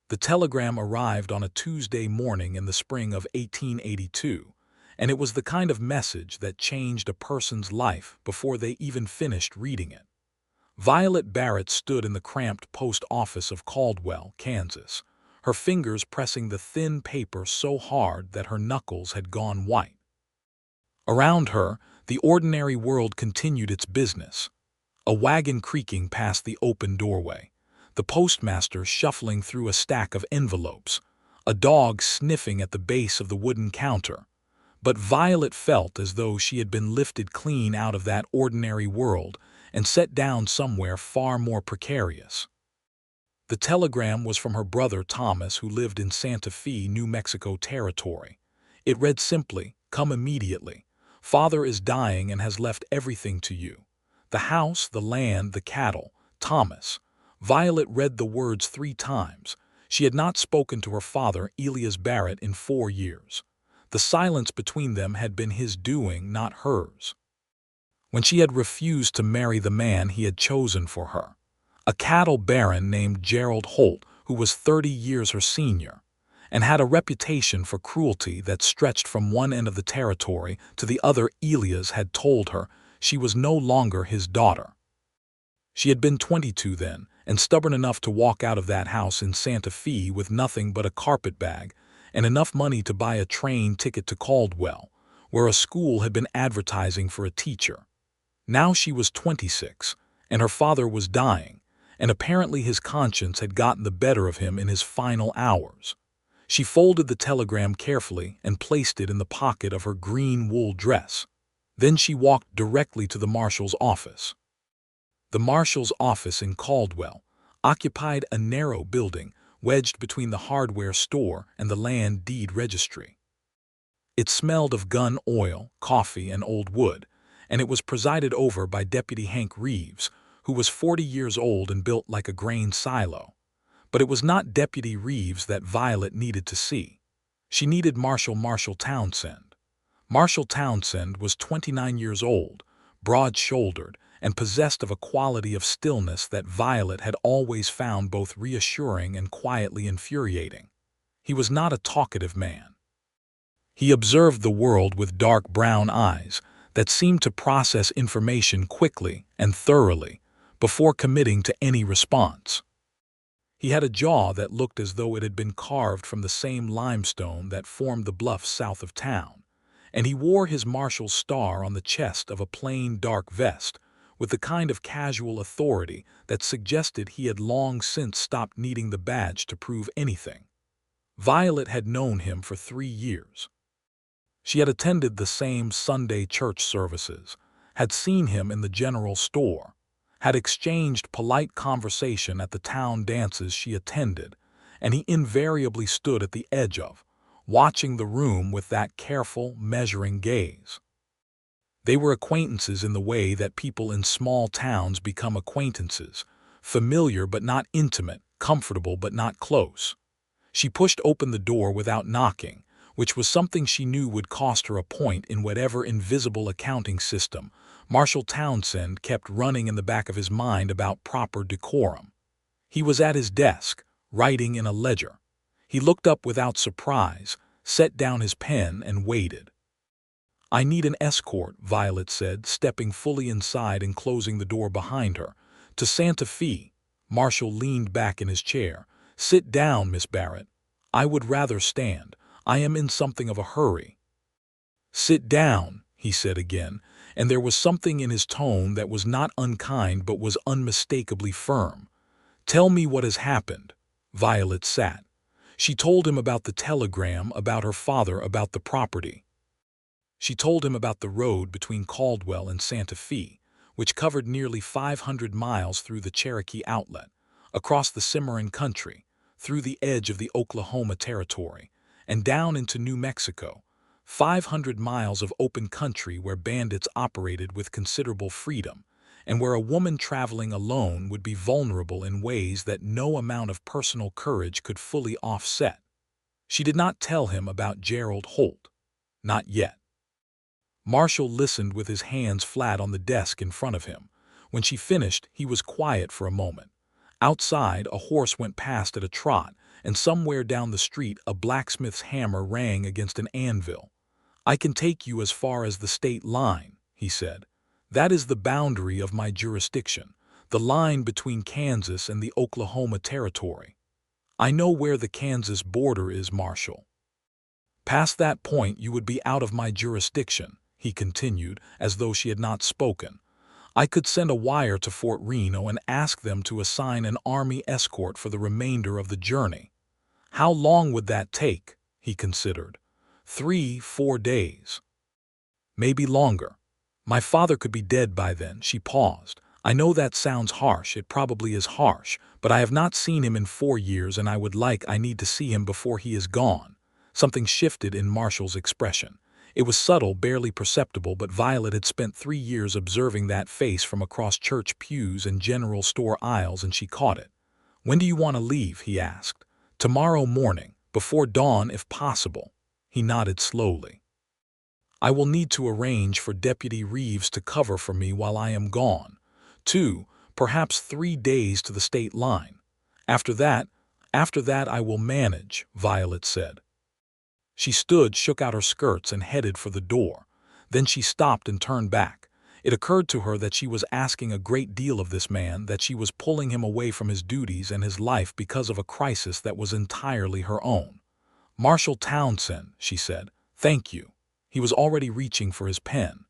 The telegram arrived on a Tuesday morning in the spring of 1882, and it was the kind of message that changed a person's life before they even finished reading it. Violet Barrett stood in the cramped post office of Caldwell, Kansas, her fingers pressing the thin paper so hard that her knuckles had gone white. Around her, the ordinary world continued its business. A wagon creaking past the open doorway, the postmaster shuffling through a stack of envelopes, a dog sniffing at the base of the wooden counter. But Violet felt as though she had been lifted clean out of that ordinary world and set down somewhere far more precarious. The telegram was from her brother Thomas, who lived in Santa Fe, New Mexico Territory. It read simply, "Come immediately. Father is dying and has left everything to you. The house, the land, the cattle. Thomas." Violet read the words 3 times. She had not spoken to her father, Elias Barrett, in 4 years. The silence between them had been his doing, not hers. When she had refused to marry the man he had chosen for her, a cattle baron named Gerald Holt, who was 30 years her senior, and had a reputation for cruelty that stretched from one end of the territory to the other, Elias had told her she was no longer his daughter. She had been 22 then, and stubborn enough to walk out of that house in Santa Fe with nothing but a carpetbag and enough money to buy a train ticket to Caldwell, where a school had been advertising for a teacher. Now she was 26, and her father was dying, and apparently his conscience had gotten the better of him in his final hours. She folded the telegram carefully and placed it in the pocket of her green wool dress. Then she walked directly to the marshal's office. The marshal's office in Caldwell occupied a narrow building wedged between the hardware store and the land deed registry. It smelled of gun oil, coffee, and old wood, and it was presided over by Deputy Hank Reeves, who was 40 years old and built like a grain silo. But it was not Deputy Reeves that Violet needed to see. She needed Marshal Marshall Townsend. Marshal Townsend was 29 years old, broad-shouldered, and possessed of a quality of stillness that Violet had always found both reassuring and quietly infuriating. He was not a talkative man. He observed the world with dark brown eyes that seemed to process information quickly and thoroughly before committing to any response. He had a jaw that looked as though it had been carved from the same limestone that formed the bluffs south of town, and he wore his marshal's star on the chest of a plain dark vest, with the kind of casual authority that suggested he had long since stopped needing the badge to prove anything. Violet had known him for 3 years. She had attended the same Sunday church services, had seen him in the general store, had exchanged polite conversation at the town dances she attended, and he invariably stood at the edge of, watching the room with that careful, measuring gaze. They were acquaintances in the way that people in small towns become acquaintances, familiar but not intimate, comfortable but not close. She pushed open the door without knocking, which was something she knew would cost her a point in whatever invisible accounting system Marshal Townsend kept running in the back of his mind about proper decorum. He was at his desk, writing in a ledger. He looked up without surprise, set down his pen, and waited. "I need an escort," Violet said, stepping fully inside and closing the door behind her. "To Santa Fe." Marshall leaned back in his chair. "Sit down, Miss Barrett." "I would rather stand. I am in something of a hurry." "Sit down," he said again, and there was something in his tone that was not unkind but was unmistakably firm. "Tell me what has happened." Violet sat. She told him about the telegram, about her father, about the property. She told him about the road between Caldwell and Santa Fe, which covered nearly 500 miles through the Cherokee Outlet, across the Cimarron country, through the edge of the Oklahoma Territory, and down into New Mexico, 500 miles of open country where bandits operated with considerable freedom, and where a woman traveling alone would be vulnerable in ways that no amount of personal courage could fully offset. She did not tell him about Gerald Holt. Not yet. Marshall listened with his hands flat on the desk in front of him. When she finished, he was quiet for a moment. Outside, a horse went past at a trot, and somewhere down the street a blacksmith's hammer rang against an anvil. "I can take you as far as the state line," he said. "That is the boundary of my jurisdiction, the line between Kansas and the Oklahoma Territory. I know where the Kansas border is, Marshal. Past that point you would be out of my jurisdiction," he continued, as though she had not spoken. "I could send a wire to Fort Reno and ask them to assign an army escort for the remainder of the journey." "How long would that take?" he considered. 3-4 days. Maybe longer. My father could be dead by then." She paused. "I know that sounds harsh, it probably is harsh, but I have not seen him in 4 years and I need to see him before he is gone." Something shifted in Marshall's expression. It was subtle, barely perceptible, but Violet had spent 3 years observing that face from across church pews and general store aisles, and she caught it. "When do you want to leave?" he asked. "Tomorrow morning, before dawn if possible." He nodded slowly. "I will need to arrange for Deputy Reeves to cover for me while I am gone. 2, perhaps 3 days to the state line. After that I will manage," Violet said. She stood, shook out her skirts, and headed for the door. Then she stopped and turned back. It occurred to her that she was asking a great deal of this man, that she was pulling him away from his duties and his life because of a crisis that was entirely her own. "Marshal Townsend," she said. "Thank you." He was already reaching for his pen.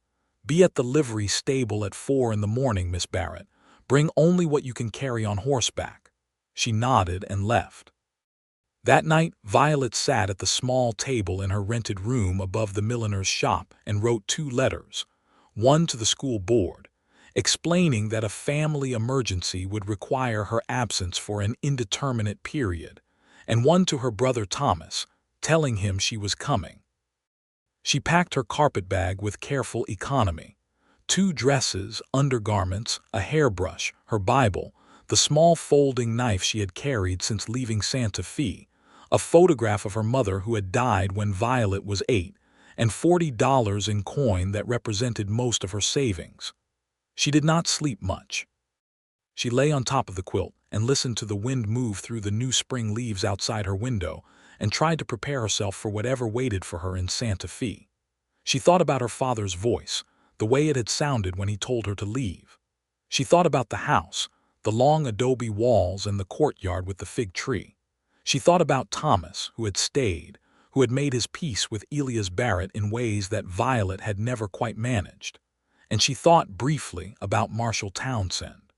"Be at the livery stable at 4 in the morning, Miss Barrett. Bring only what you can carry on horseback." She nodded and left. That night, Violet sat at the small table in her rented room above the milliner's shop and wrote 2 letters. One to the school board, explaining that a family emergency would require her absence for an indeterminate period, and one to her brother Thomas, telling him she was coming. She packed her carpetbag with careful economy. 2 dresses, undergarments, a hairbrush, her Bible, the small folding knife she had carried since leaving Santa Fe, a photograph of her mother who had died when Violet was 8, and $40 in coin that represented most of her savings. She did not sleep much. She lay on top of the quilt and listened to the wind move through the new spring leaves outside her window and tried to prepare herself for whatever waited for her in Santa Fe. She thought about her father's voice, the way it had sounded when he told her to leave. She thought about the house, the long adobe walls and the courtyard with the fig tree. She thought about Thomas, who had stayed, who had made his peace with Elias Barrett in ways that Violet had never quite managed. And she thought briefly about Marshal Townsend.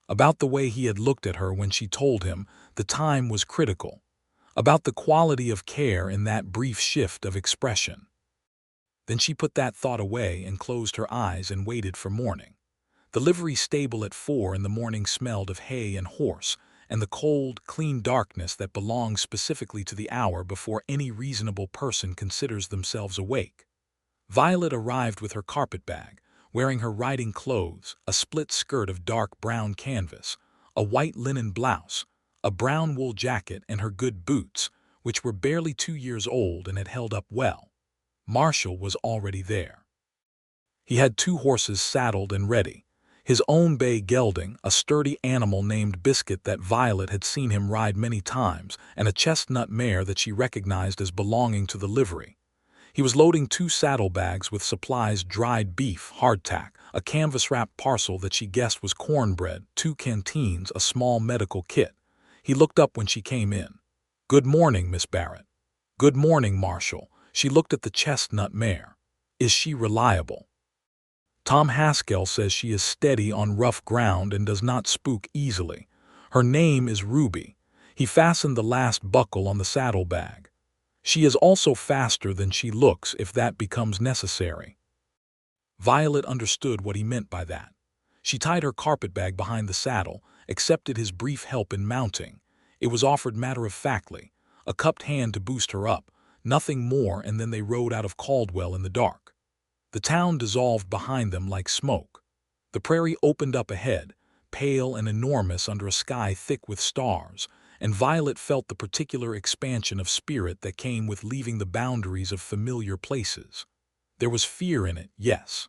About the way he had looked at her when she told him the time was critical. About the quality of care in that brief shift of expression. Then she put that thought away and closed her eyes and waited for morning. The livery stable at 4 in the morning smelled of hay and horse, and the cold, clean darkness that belongs specifically to the hour before any reasonable person considers themselves awake. Violet arrived with her carpetbag, wearing her riding clothes, a split skirt of dark brown canvas, a white linen blouse, a brown wool jacket, and her good boots, which were barely 2 years old and had held up well. Marshall was already there. He had 2 horses saddled and ready. His own bay gelding, a sturdy animal named Biscuit that Violet had seen him ride many times, and a chestnut mare that she recognized as belonging to the livery. He was loading 2 saddlebags with supplies: dried beef, hardtack, a canvas-wrapped parcel that she guessed was cornbread, 2 canteens, a small medical kit. He looked up when she came in. "Good morning, Miss Barrett." "Good morning, Marshall." She looked at the chestnut mare. "Is she reliable?" "Tom Haskell says she is steady on rough ground and does not spook easily. Her name is Ruby." He fastened the last buckle on the saddlebag. "She is also faster than she looks if that becomes necessary." Violet understood what he meant by that. She tied her carpetbag behind the saddle, accepted his brief help in mounting. It was offered matter-of-factly, a cupped hand to boost her up, nothing more, and then they rode out of Caldwell in the dark. The town dissolved behind them like smoke. The prairie opened up ahead, pale and enormous under a sky thick with stars, and Violet felt the particular expansion of spirit that came with leaving the boundaries of familiar places. There was fear in it, yes.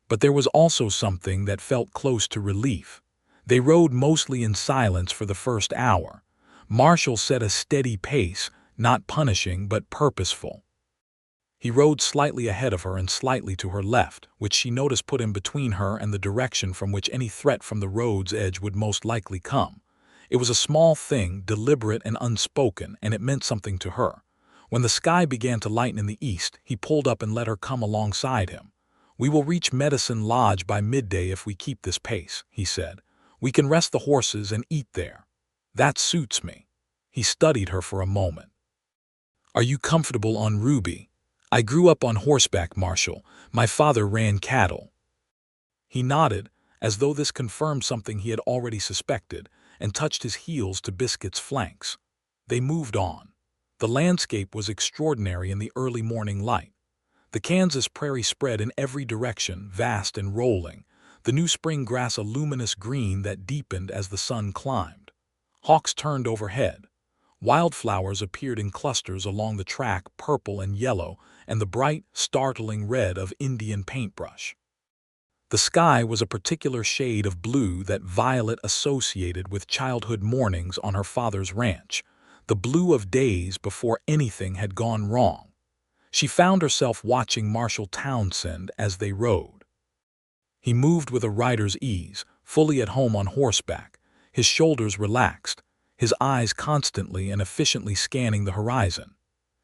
But there was also something that felt close to relief. They rode mostly in silence for the first hour. Marshall set a steady pace, not punishing but purposeful. He rode slightly ahead of her and slightly to her left, which she noticed put him between her and the direction from which any threat from the road's edge would most likely come. It was a small thing, deliberate and unspoken, and it meant something to her. When the sky began to lighten in the east, he pulled up and let her come alongside him. "We will reach Medicine Lodge by midday if we keep this pace," he said. "We can rest the horses and eat there." "That suits me." He studied her for a moment. "Are you comfortable on Ruby?" "I grew up on horseback, Marshal. My father ran cattle." He nodded, as though this confirmed something he had already suspected, and touched his heels to Biscuit's flanks. They moved on. The landscape was extraordinary in the early morning light. The Kansas prairie spread in every direction, vast and rolling, the new spring grass a luminous green that deepened as the sun climbed. Hawks turned overhead. Wildflowers appeared in clusters along the track, purple and yellow, and the bright, startling red of Indian paintbrush. The sky was a particular shade of blue that Violet associated with childhood mornings on her father's ranch, the blue of days before anything had gone wrong. She found herself watching Marshal Townsend as they rode. He moved with a rider's ease, fully at home on horseback, his shoulders relaxed, his eyes constantly and efficiently scanning the horizon.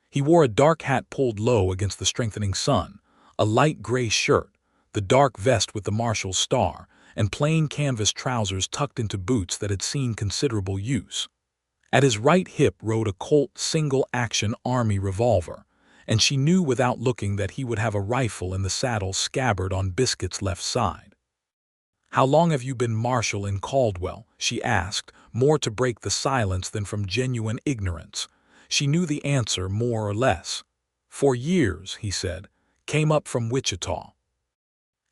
He wore a dark hat pulled low against the strengthening sun, a light gray shirt, the dark vest with the marshal's star, and plain canvas trousers tucked into boots that had seen considerable use. At his right hip rode a Colt single-action Army revolver, and she knew without looking that he would have a rifle in the saddle scabbard on Biscuit's left side. "How long have you been marshal in Caldwell?" she asked, more to break the silence than from genuine ignorance. She knew the answer more or less. "4 years," he said. "Came up from Wichita."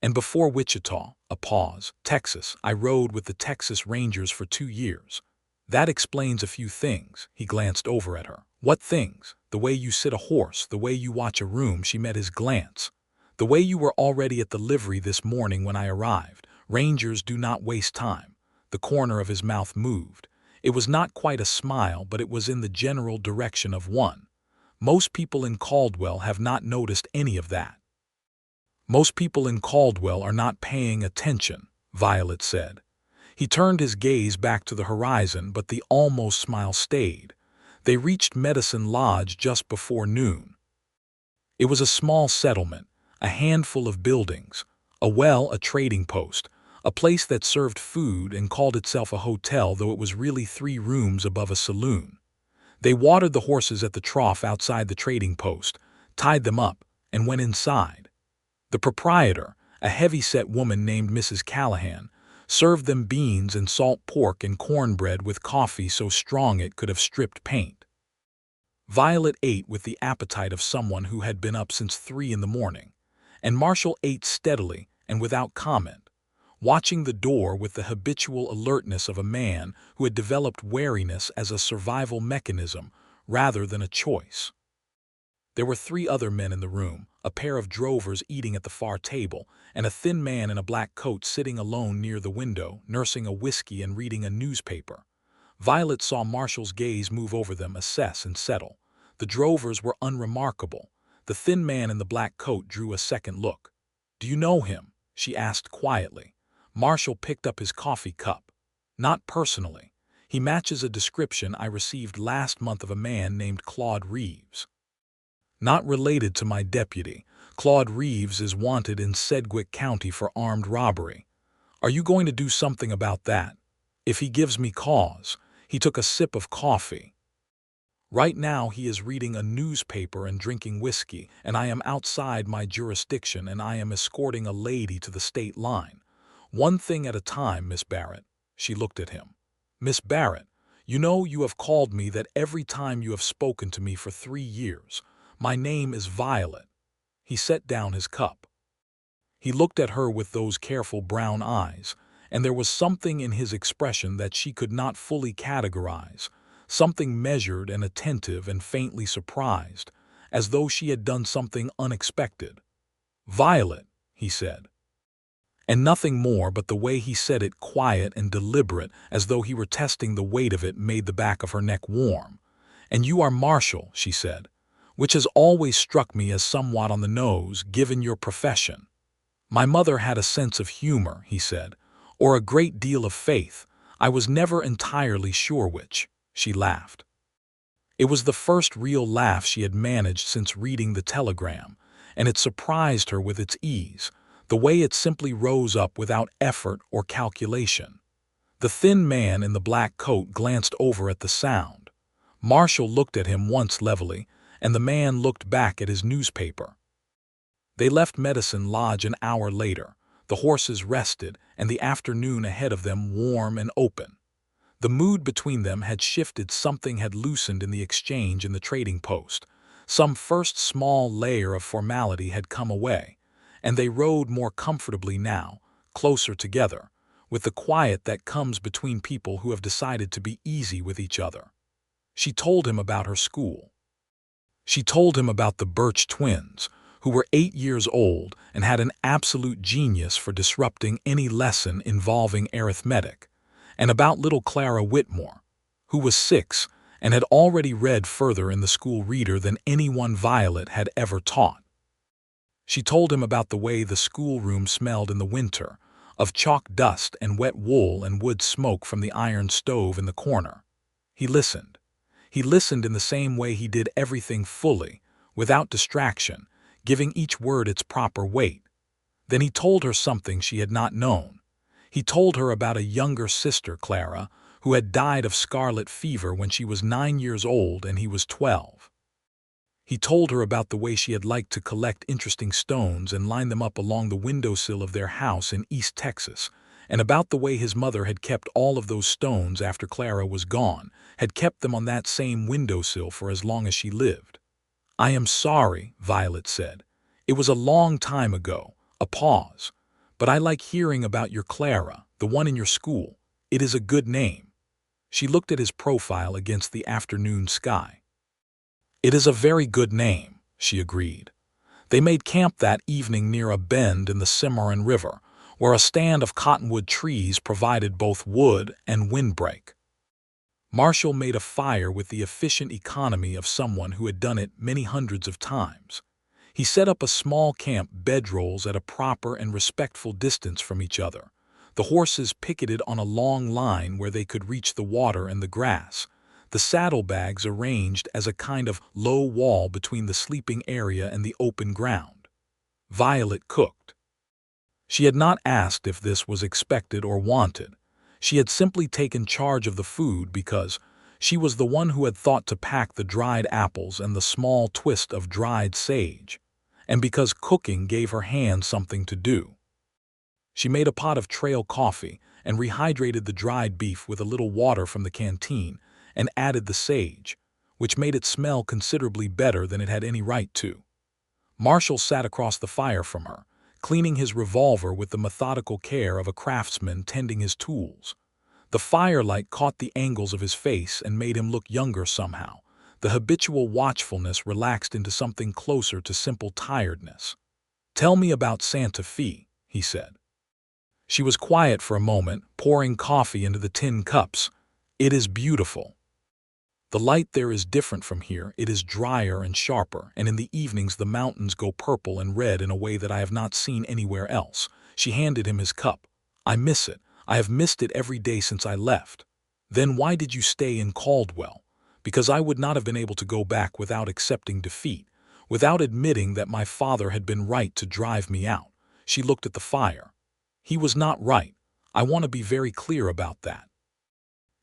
"And before Wichita," a pause, "Texas. I rode with the Texas Rangers for 2 years." "That explains a few things." He glanced over at her. "What things?" "The way you sit a horse, the way you watch a room." She met his glance. "The way you were already at the livery this morning when I arrived. Rangers do not waste time." The corner of his mouth moved. It was not quite a smile, but it was in the general direction of one. "Most people in Caldwell have not noticed any of that." "Most people in Caldwell are not paying attention," Violet said. He turned his gaze back to the horizon, but the almost smile stayed. They reached Medicine Lodge just before noon. It was a small settlement, a handful of buildings, a well, a trading post, a place that served food and called itself a hotel, though it was really 3 rooms above a saloon. They watered the horses at the trough outside the trading post, tied them up, and went inside. The proprietor, a heavy-set woman named Mrs. Callahan, served them beans and salt pork and cornbread with coffee so strong it could have stripped paint. Violet ate with the appetite of someone who had been up since 3 in the morning, and Marshall ate steadily and without comment, watching the door with the habitual alertness of a man who had developed wariness as a survival mechanism rather than a choice. There were 3 other men in the room, a pair of drovers eating at the far table, and a thin man in a black coat sitting alone near the window, nursing a whiskey and reading a newspaper. Violet saw Marshall's gaze move over them, assess and settle. The drovers were unremarkable. The thin man in the black coat drew a second look. "Do you know him?" she asked quietly. Marshall picked up his coffee cup. "Not personally. He matches a description I received last month of a man named Claude Reeves." "Not related to my deputy. Claude Reeves is wanted in Sedgwick County for armed robbery." "Are you going to do something about that?" "If he gives me cause." He took a sip of coffee. "Right now he is reading a newspaper and drinking whiskey, and I am outside my jurisdiction and I am escorting a lady to the state line. One thing at a time, Miss Barrett." She looked at him. "Miss Barrett, you know you have called me that every time you have spoken to me for 3 years. My name is Violet." He set down his cup. He looked at her with those careful brown eyes, and there was something in his expression that she could not fully categorize, something measured and attentive and faintly surprised, as though she had done something unexpected. "Violet," he said. And nothing more, but the way he said it, quiet and deliberate, as though he were testing the weight of it, made the back of her neck warm. "And you are Marshall," she said, "which has always struck me as somewhat on the nose, given your profession." "My mother had a sense of humor," he said, "or a great deal of faith. I was never entirely sure which." She laughed. It was the first real laugh she had managed since reading the telegram, and it surprised her with its ease, the way it simply rose up without effort or calculation. The thin man in the black coat glanced over at the sound. Marshall looked at him once levelly, and the man looked back at his newspaper. They left Medicine Lodge an hour later, the horses rested, and the afternoon ahead of them warm and open. The mood between them had shifted, something had loosened in the exchange in the trading post. Some first small layer of formality had come away, and they rode more comfortably now, closer together, with the quiet that comes between people who have decided to be easy with each other. She told him about her school. She told him about the Birch twins, who were 8 years old and had an absolute genius for disrupting any lesson involving arithmetic, and about little Clara Whitmore, who was 6 and had already read further in the school reader than anyone Violet had ever taught. She told him about the way the schoolroom smelled in the winter, of chalk dust and wet wool and wood smoke from the iron stove in the corner. He listened. He listened in the same way he did everything, fully, without distraction, giving each word its proper weight. Then he told her something she had not known. He told her about a younger sister, Clara, who had died of scarlet fever when she was 9 years old and he was 12. He told her about the way she had liked to collect interesting stones and line them up along the windowsill of their house in East Texas, and about the way his mother had kept all of those stones after Clara was gone, had kept them on that same windowsill for as long as she lived. "I am sorry," Violet said. "It was a long time ago." A pause. "But I like hearing about your Clara, the one in your school. It is a good name." She looked at his profile against the afternoon sky. "It is a very good name," she agreed. They made camp that evening near a bend in the Cimarron River, where a stand of cottonwood trees provided both wood and windbreak. Marshall made a fire with the efficient economy of someone who had done it many hundreds of times. He set up a small camp, bedrolls at a proper and respectful distance from each other, the horses picketed on a long line where they could reach the water and the grass, the saddlebags arranged as a kind of low wall between the sleeping area and the open ground. Violet cooked. She had not asked if this was expected or wanted. She had simply taken charge of the food because she was the one who had thought to pack the dried apples and the small twist of dried sage, and because cooking gave her hands something to do. She made a pot of trail coffee and rehydrated the dried beef with a little water from the canteen and added the sage, which made it smell considerably better than it had any right to. Marshall sat across the fire from her, cleaning his revolver with the methodical care of a craftsman tending his tools. The firelight caught the angles of his face and made him look younger somehow. The habitual watchfulness relaxed into something closer to simple tiredness. "Tell me about Santa Fe," he said. She was quiet for a moment, pouring coffee into the tin cups. "It is beautiful. The light there is different from here. It is drier and sharper, and in the evenings the mountains go purple and red in a way that I have not seen anywhere else." She handed him his cup. "I miss it. I have missed it every day since I left." "Then why did you stay in Caldwell?" "Because I would not have been able to go back without accepting defeat, without admitting that my father had been right to drive me out." She looked at the fire. "He was not right. I want to be very clear about that.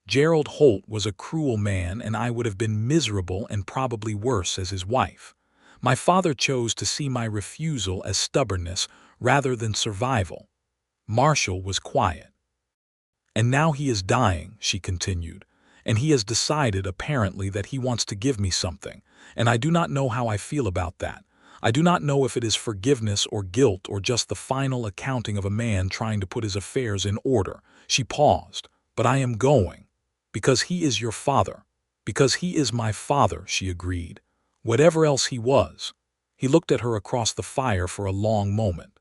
Gerald Holt was a cruel man, and I would have been miserable and probably worse as his wife. My father chose to see my refusal as stubbornness rather than survival." Marshall was quiet. "And now he is dying," she continued, "and he has decided, apparently, that he wants to give me something, and I do not know how I feel about that. I do not know if it is forgiveness or guilt or just the final accounting of a man trying to put his affairs in order." She paused. "But I am going. Because he is your father. Because he is my father," she agreed. "Whatever else he was." He looked at her across the fire for a long moment.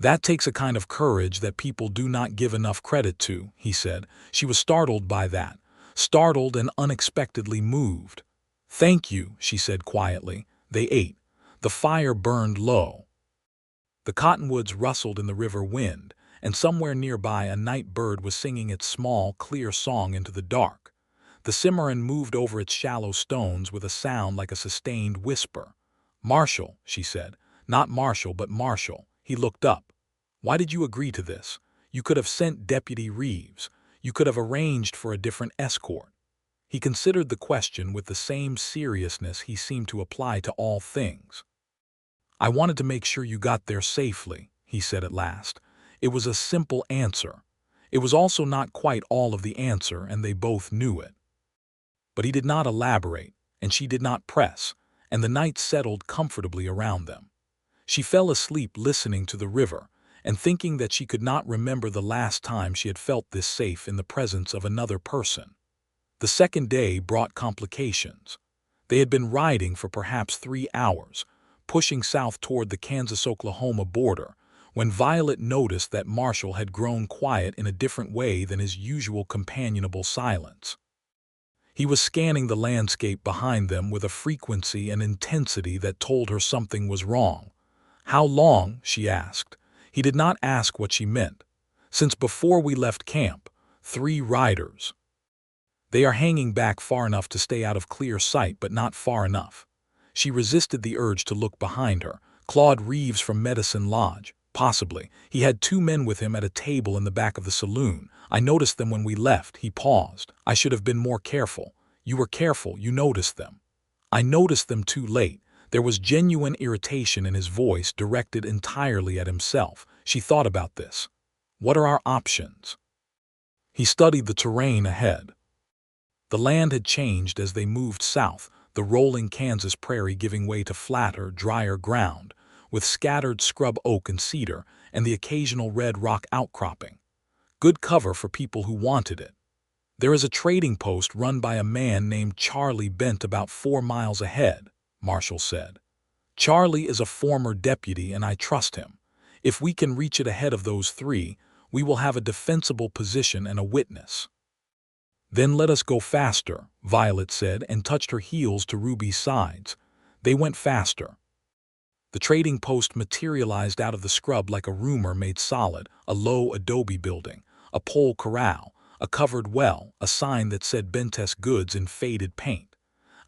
That takes a kind of courage that people do not give enough credit to, he said. She was startled by that, startled and unexpectedly moved. Thank you, she said quietly. They ate. The fire burned low. The cottonwoods rustled in the river wind, and somewhere nearby a night bird was singing its small, clear song into the dark. The Cimarron moved over its shallow stones with a sound like a sustained whisper. Marshall, she said. Not Marshall, but Marshall. He looked up. Why did you agree to this? You could have sent Deputy Reeves. You could have arranged for a different escort. He considered the question with the same seriousness he seemed to apply to all things. I wanted to make sure you got there safely, he said at last. It was a simple answer. It was also not quite all of the answer, and they both knew it. But he did not elaborate, and she did not press, and the night settled comfortably around them. She fell asleep listening to the river, and thinking that she could not remember the last time she had felt this safe in the presence of another person. The second day brought complications. They had been riding for perhaps 3 hours, pushing south toward the Kansas-Oklahoma border, when Violet noticed that Marshall had grown quiet in a different way than his usual companionable silence. He was scanning the landscape behind them with a frequency and intensity that told her something was wrong. How long? She asked. He did not ask what she meant. Since before we left camp, 3 riders. They are hanging back far enough to stay out of clear sight, but not far enough. She resisted the urge to look behind her. Claude Reeves from Medicine Lodge, possibly. He had 2 men with him at a table in the back of the saloon. I noticed them when we left. He paused. I should have been more careful. You were careful. You noticed them. I noticed them too late. There was genuine irritation in his voice, directed entirely at himself. She thought about this. What are our options? He studied the terrain ahead. The land had changed as they moved south, the rolling Kansas prairie giving way to flatter, drier ground, with scattered scrub oak and cedar and the occasional red rock outcropping. Good cover for people who wanted it. There is a trading post run by a man named Charlie Bent about 4 miles ahead, Marshall said. Charlie is a former deputy and I trust him. If we can reach it ahead of those 3, we will have a defensible position and a witness. Then let us go faster, Violet said, and touched her heels to Ruby's sides. They went faster. The trading post materialized out of the scrub like a rumor made solid, a low adobe building, a pole corral, a covered well, a sign that said Bentes Goods in faded paint.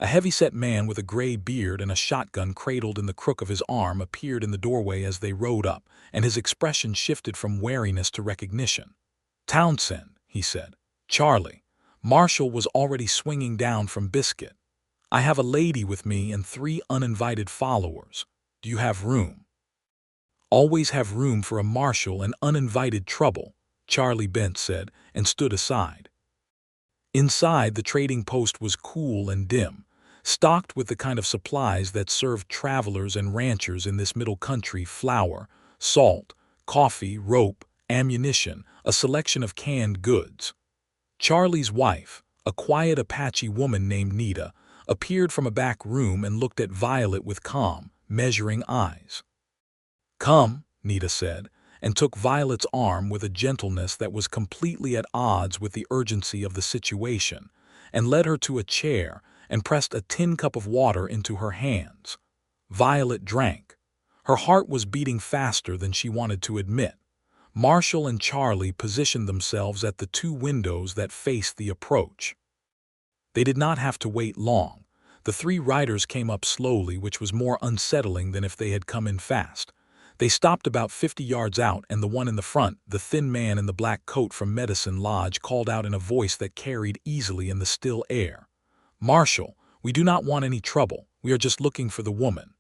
A heavy-set man with a gray beard and a shotgun cradled in the crook of his arm appeared in the doorway as they rode up, and his expression shifted from wariness to recognition. Townsend, he said. Charlie. Marshall was already swinging down from Biscuit. I have a lady with me and 3 uninvited followers. Do you have room? Always have room for a marshal and uninvited trouble, Charlie Bent said, and stood aside. Inside, the trading post was cool and dim, stocked with the kind of supplies that served travelers and ranchers in this middle country: flour, salt, coffee, rope, ammunition, a selection of canned goods. Charlie's wife, a quiet Apache woman named Nita, appeared from a back room and looked at Violet with calm, measuring eyes. Come, Nita said, and took Violet's arm with a gentleness that was completely at odds with the urgency of the situation, and led her to a chair and pressed a tin cup of water into her hands. Violet drank. Her heart was beating faster than she wanted to admit. Marshall and Charlie positioned themselves at the 2 windows that faced the approach. They did not have to wait long. The 3 riders came up slowly, which was more unsettling than if they had come in fast. They stopped about 50 yards out, and the one in the front, the thin man in the black coat from Medicine Lodge, called out in a voice that carried easily in the still air. Marshall, we do not want any trouble. We are just looking for the woman.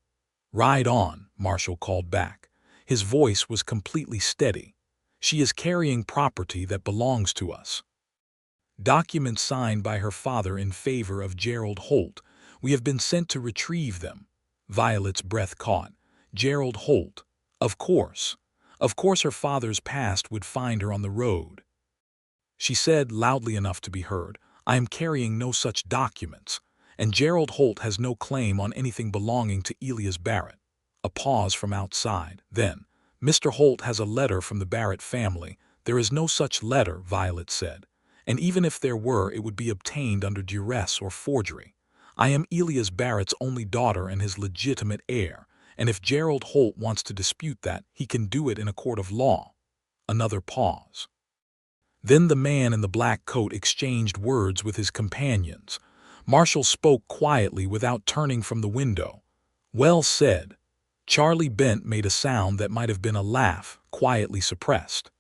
Ride on, Marshall called back. His voice was completely steady. She is carrying property that belongs to us. Documents signed by her father in favor of Gerald Holt. We have been sent to retrieve them. Violet's breath caught. Gerald Holt. Of course. Of course her father's past would find her on the road. She said, loudly enough to be heard, I am carrying no such documents, and Gerald Holt has no claim on anything belonging to Elias Barrett. A pause from outside. Then, Mr. Holt has a letter from the Barrett family. There is no such letter, Violet said. And even if there were, it would be obtained under duress or forgery. I am Elias Barrett's only daughter and his legitimate heir, and if Gerald Holt wants to dispute that, he can do it in a court of law. Another pause. Then the man in the black coat exchanged words with his companions. Marshall spoke quietly without turning from the window. Well said. Charlie Bent made a sound that might have been a laugh, quietly suppressed.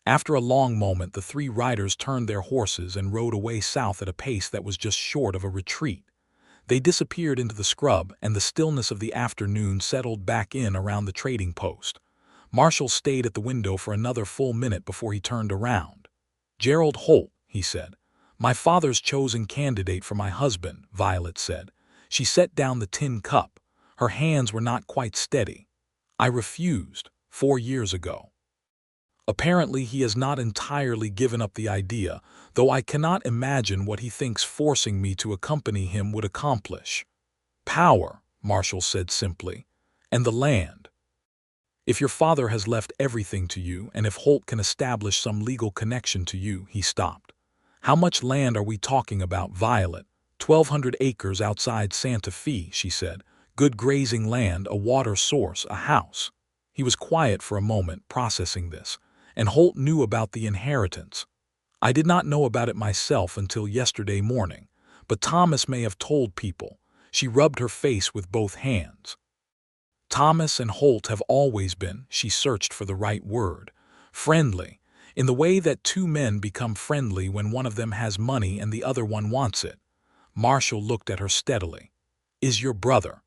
After a long moment, the three riders turned their horses and rode away south at a pace that was just short of a retreat. They disappeared into the scrub, and the stillness of the afternoon settled back in around the trading post. Marshall stayed at the window for another full minute before he turned around. Gerald Holt, he said. My father's chosen candidate for my husband, Violet said. She set down the tin cup. Her hands were not quite steady. I refused, 4 years ago. Apparently he has not entirely given up the idea, though I cannot imagine what he thinks forcing me to accompany him would accomplish. Power, Marshall said simply, and the land. If your father has left everything to you, and if Holt can establish some legal connection to you, he stopped. How much land are we talking about, Violet? 1,200 acres outside Santa Fe, she said. Good grazing land, a water source, a house. He was quiet for a moment, processing this. And Holt knew about the inheritance. I did not know about it myself until yesterday morning, but Thomas may have told people. She rubbed her face with both hands. Thomas and Holt have always been, she searched for the right word, friendly, in the way that two men become friendly when one of them has money and the other one wants it. Marshall looked at her steadily. Is your brother?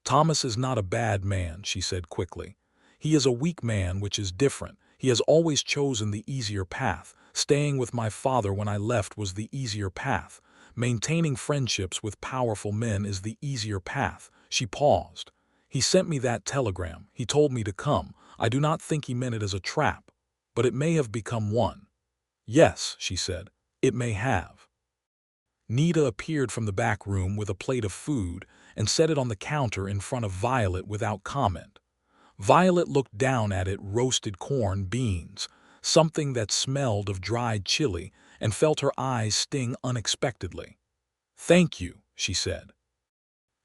Thomas is not a bad man, she said quickly. He is a weak man, which is different. He has always chosen the easier path. Staying with my father when I left was the easier path. Maintaining friendships with powerful men is the easier path. She paused. He sent me that telegram. He told me to come. I do not think he meant it as a trap, but it may have become one. Yes, she said, it may have. Nita appeared from the back room with a plate of food and set it on the counter in front of Violet without comment. Violet looked down at it, roasted corn, beans, something that smelled of dried chili, and felt her eyes sting unexpectedly. Thank you, she said.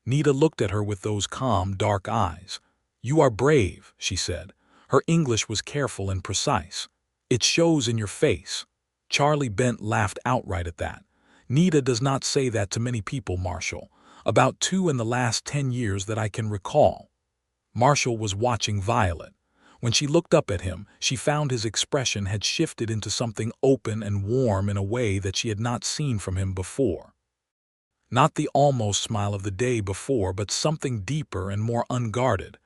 Nita looked at her with those calm, dark eyes. You are brave, she said. Her English was careful and precise. It shows in your face. Charlie Bent laughed outright at that. Nita does not say that to many people, Marshall. About 2 in the last 10 years that I can recall. Marshall was watching Violet. When she looked up at him, she found his expression had shifted into something open and warm in a way that she had not seen from him before. Not the almost smile of the day before, but something deeper and more unguarded.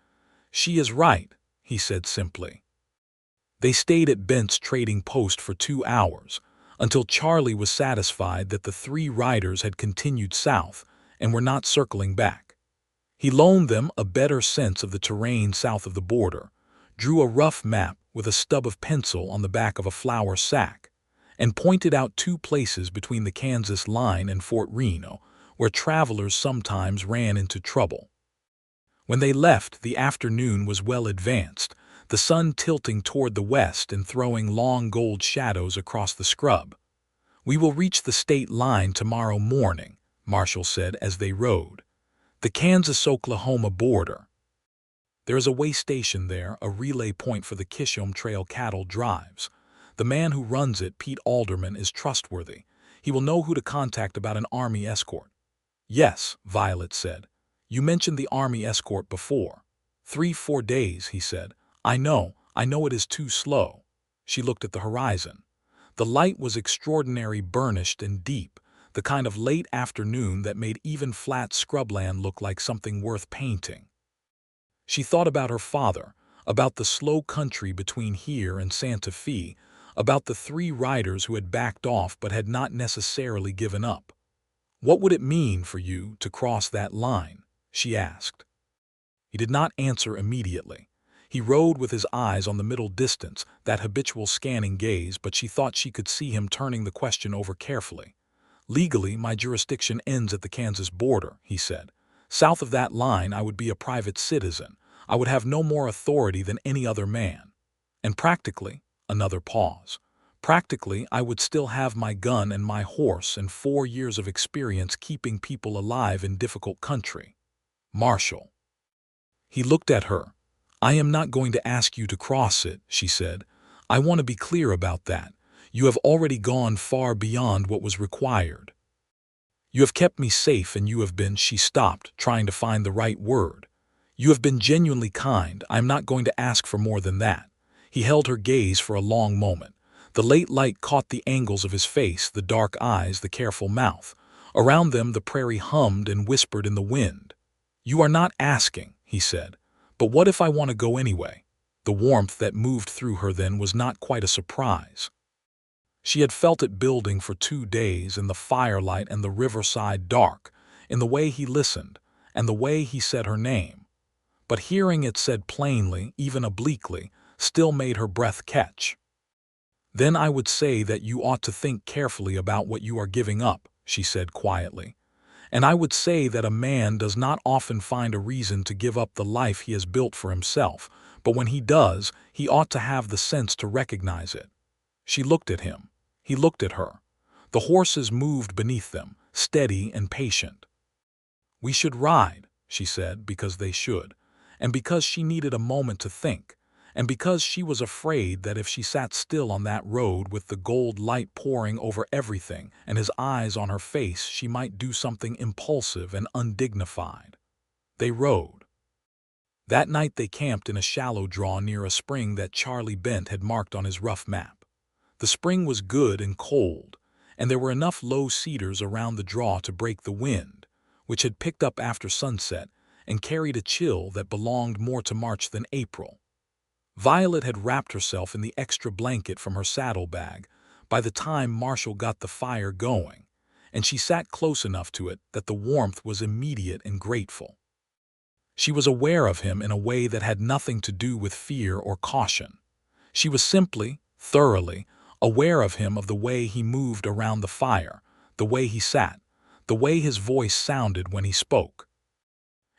She is right, he said simply. They stayed at Bent's trading post for 2 hours, until Charlie was satisfied that the 3 riders had continued south and were not circling back. He loaned them a better sense of the terrain south of the border, drew a rough map with a stub of pencil on the back of a flour sack, and pointed out 2 places between the Kansas line and Fort Reno where travelers sometimes ran into trouble. When they left, the afternoon was well advanced, the sun tilting toward the west and throwing long gold shadows across the scrub. We will reach the state line tomorrow morning, Marshall said as they rode. The Kansas-Oklahoma border. There is a way station there, a relay point for the Kishom Trail cattle drives. The man who runs it, Pete Alderman, is trustworthy. He will know who to contact about an Army escort. Yes, Violet said. You mentioned the Army escort before. 3-4 days, he said. I know it is too slow. She looked at the horizon. The light was extraordinary, burnished and deep, the kind of late afternoon that made even flat scrubland look like something worth painting. She thought about her father, about the slow country between here and Santa Fe, about the 3 riders who had backed off but had not necessarily given up. What would it mean for you to cross that line? She asked. He did not answer immediately. He rode with his eyes on the middle distance, that habitual scanning gaze, but she thought she could see him turning the question over carefully. Legally, my jurisdiction ends at the Kansas border, he said. South of that line, I would be a private citizen. I would have no more authority than any other man. And practically, another pause. Practically, I would still have my gun and my horse and 4 years of experience keeping people alive in difficult country. Marshall. He looked at her. I am not going to ask you to cross it, she said. I want to be clear about that. You have already gone far beyond what was required. You have kept me safe and you have been, she stopped, trying to find the right word. You have been genuinely kind. I am not going to ask for more than that. He held her gaze for a long moment. The late light caught the angles of his face, the dark eyes, the careful mouth. Around them the prairie hummed and whispered in the wind. You are not asking, he said. But what if I want to go anyway? The warmth that moved through her then was not quite a surprise. She had felt it building for 2 days in the firelight and the riverside dark, in the way he listened, and the way he said her name. But hearing it said plainly, even obliquely, still made her breath catch. Then I would say that you ought to think carefully about what you are giving up, she said quietly. And I would say that a man does not often find a reason to give up the life he has built for himself, but when he does, he ought to have the sense to recognize it. She looked at him. He looked at her. The horses moved beneath them, steady and patient. We should ride, she said, because they should, and because she needed a moment to think, and because she was afraid that if she sat still on that road with the gold light pouring over everything and his eyes on her face, she might do something impulsive and undignified. They rode. That night they camped in a shallow draw near a spring that Charlie Bent had marked on his rough map. The spring was good and cold, and there were enough low cedars around the draw to break the wind, which had picked up after sunset and carried a chill that belonged more to March than April. Violet had wrapped herself in the extra blanket from her saddlebag by the time Marshall got the fire going, and she sat close enough to it that the warmth was immediate and grateful. She was aware of him in a way that had nothing to do with fear or caution. She was simply, thoroughly, aware of him, of the way he moved around the fire, the way he sat, the way his voice sounded when he spoke.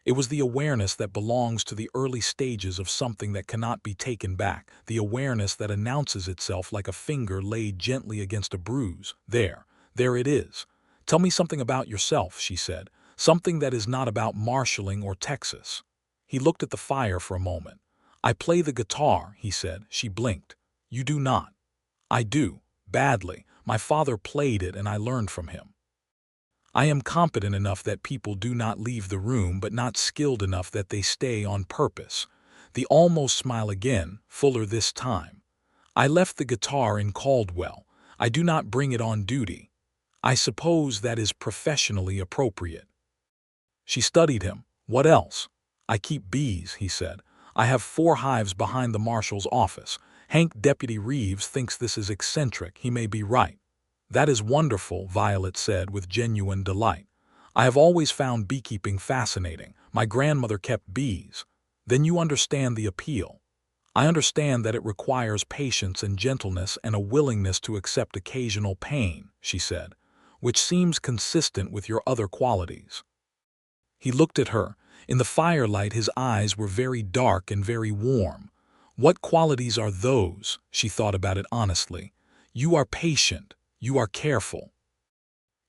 It was the awareness that belongs to the early stages of something that cannot be taken back, the awareness that announces itself like a finger laid gently against a bruise. There it is. Tell me something about yourself, she said, something that is not about marshalling or Texas. He looked at the fire for a moment. I play the guitar, he said. She blinked. You do not. I do, badly. My father played it and I learned from him. I am competent enough that people do not leave the room, but not skilled enough that they stay on purpose. The almost smile again, fuller this time. I left the guitar in Caldwell. I do not bring it on duty. I suppose that is professionally appropriate. She studied him. What else? I keep bees, he said. I have 4 hives behind the marshal's office. Hank Deputy Reeves thinks this is eccentric. He may be right. That is wonderful, Violet said with genuine delight. I have always found beekeeping fascinating. My grandmother kept bees. Then you understand the appeal. I understand that it requires patience and gentleness and a willingness to accept occasional pain, she said, which seems consistent with your other qualities. He looked at her. In the firelight his eyes were very dark and very warm. What qualities are those? She thought about it honestly. You are patient. You are careful.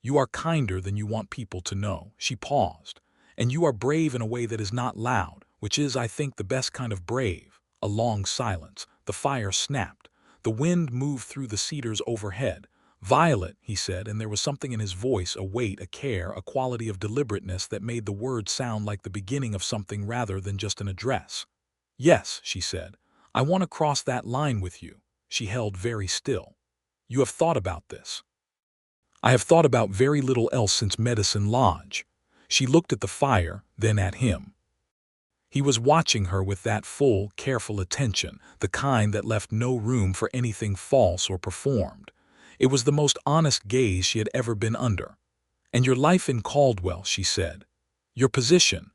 You are kinder than you want people to know. She paused. And you are brave in a way that is not loud, which is, I think, the best kind of brave. A long silence. The fire snapped. The wind moved through the cedars overhead. Violet, he said, and there was something in his voice, a weight, a care, a quality of deliberateness that made the words sound like the beginning of something rather than just an address. Yes, she said. I want to cross that line with you. She held very still. You have thought about this. I have thought about very little else since Medicine Lodge. She looked at the fire, then at him. He was watching her with that full, careful attention, the kind that left no room for anything false or performed. It was the most honest gaze she had ever been under. And your life in Caldwell, she said. Your position.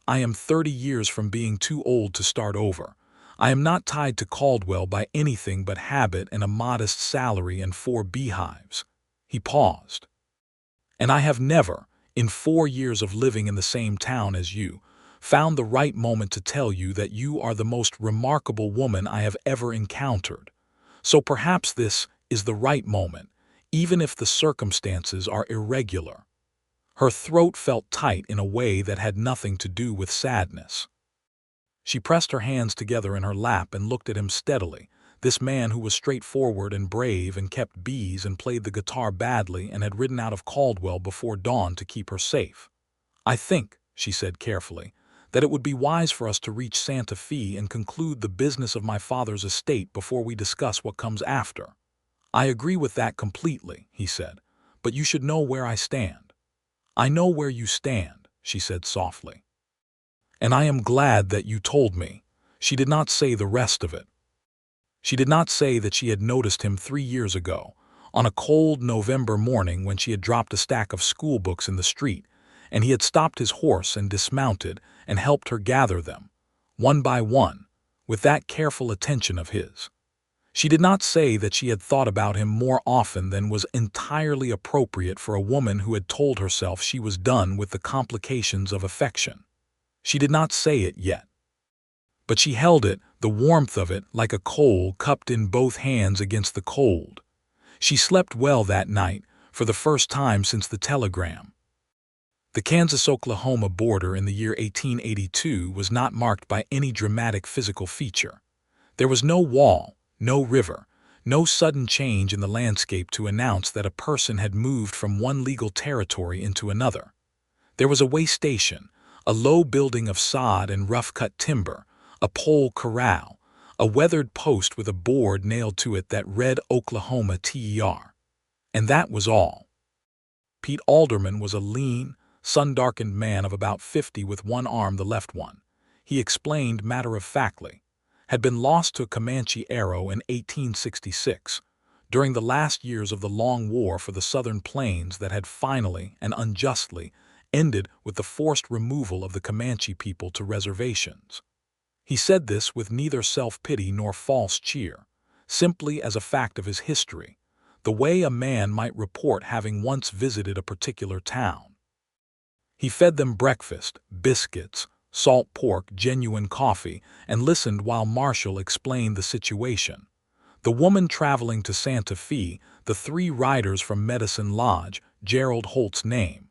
I am 30 years from being too old to start over. I am not tied to Caldwell by anything but habit and a modest salary and 4 beehives. He paused. And I have never, in 4 years of living in the same town as you, found the right moment to tell you that you are the most remarkable woman I have ever encountered. So perhaps this is the right moment, even if the circumstances are irregular." Her throat felt tight in a way that had nothing to do with sadness. She pressed her hands together in her lap and looked at him steadily, this man who was straightforward and brave and kept bees and played the guitar badly and had ridden out of Caldwell before dawn to keep her safe. "I think," she said carefully, "that it would be wise for us to reach Santa Fe and conclude the business of my father's estate before we discuss what comes after." "I agree with that completely," he said, "but you should know where I stand." "I know where you stand," she said softly. "And I am glad that you told me." She did not say the rest of it. She did not say that she had noticed him 3 years ago, on a cold November morning when she had dropped a stack of school books in the street, and he had stopped his horse and dismounted and helped her gather them, one by one, with that careful attention of his. She did not say that she had thought about him more often than was entirely appropriate for a woman who had told herself she was done with the complications of affection. She did not say it yet. But she held it, the warmth of it, like a coal cupped in both hands against the cold. She slept well that night, for the first time since the telegram. The Kansas-Oklahoma border in the year 1882 was not marked by any dramatic physical feature. There was no wall, no river, no sudden change in the landscape to announce that a person had moved from one legal territory into another. There was a way station, a low building of sod and rough-cut timber, a pole corral, a weathered post with a board nailed to it that read Oklahoma TER. And that was all. Pete Alderman was a lean, sun-darkened man of about 50 with one arm, the left one, he explained matter-of-factly, had been lost to a Comanche arrow in 1866, during the last years of the long war for the southern plains that had finally and unjustly ended with the forced removal of the Comanche people to reservations. He said this with neither self-pity nor false cheer, simply as a fact of his history, the way a man might report having once visited a particular town. He fed them breakfast, biscuits, salt pork, genuine coffee, and listened while Marshall explained the situation. The woman traveling to Santa Fe, the 3 riders from Medicine Lodge, Gerald Holt's name.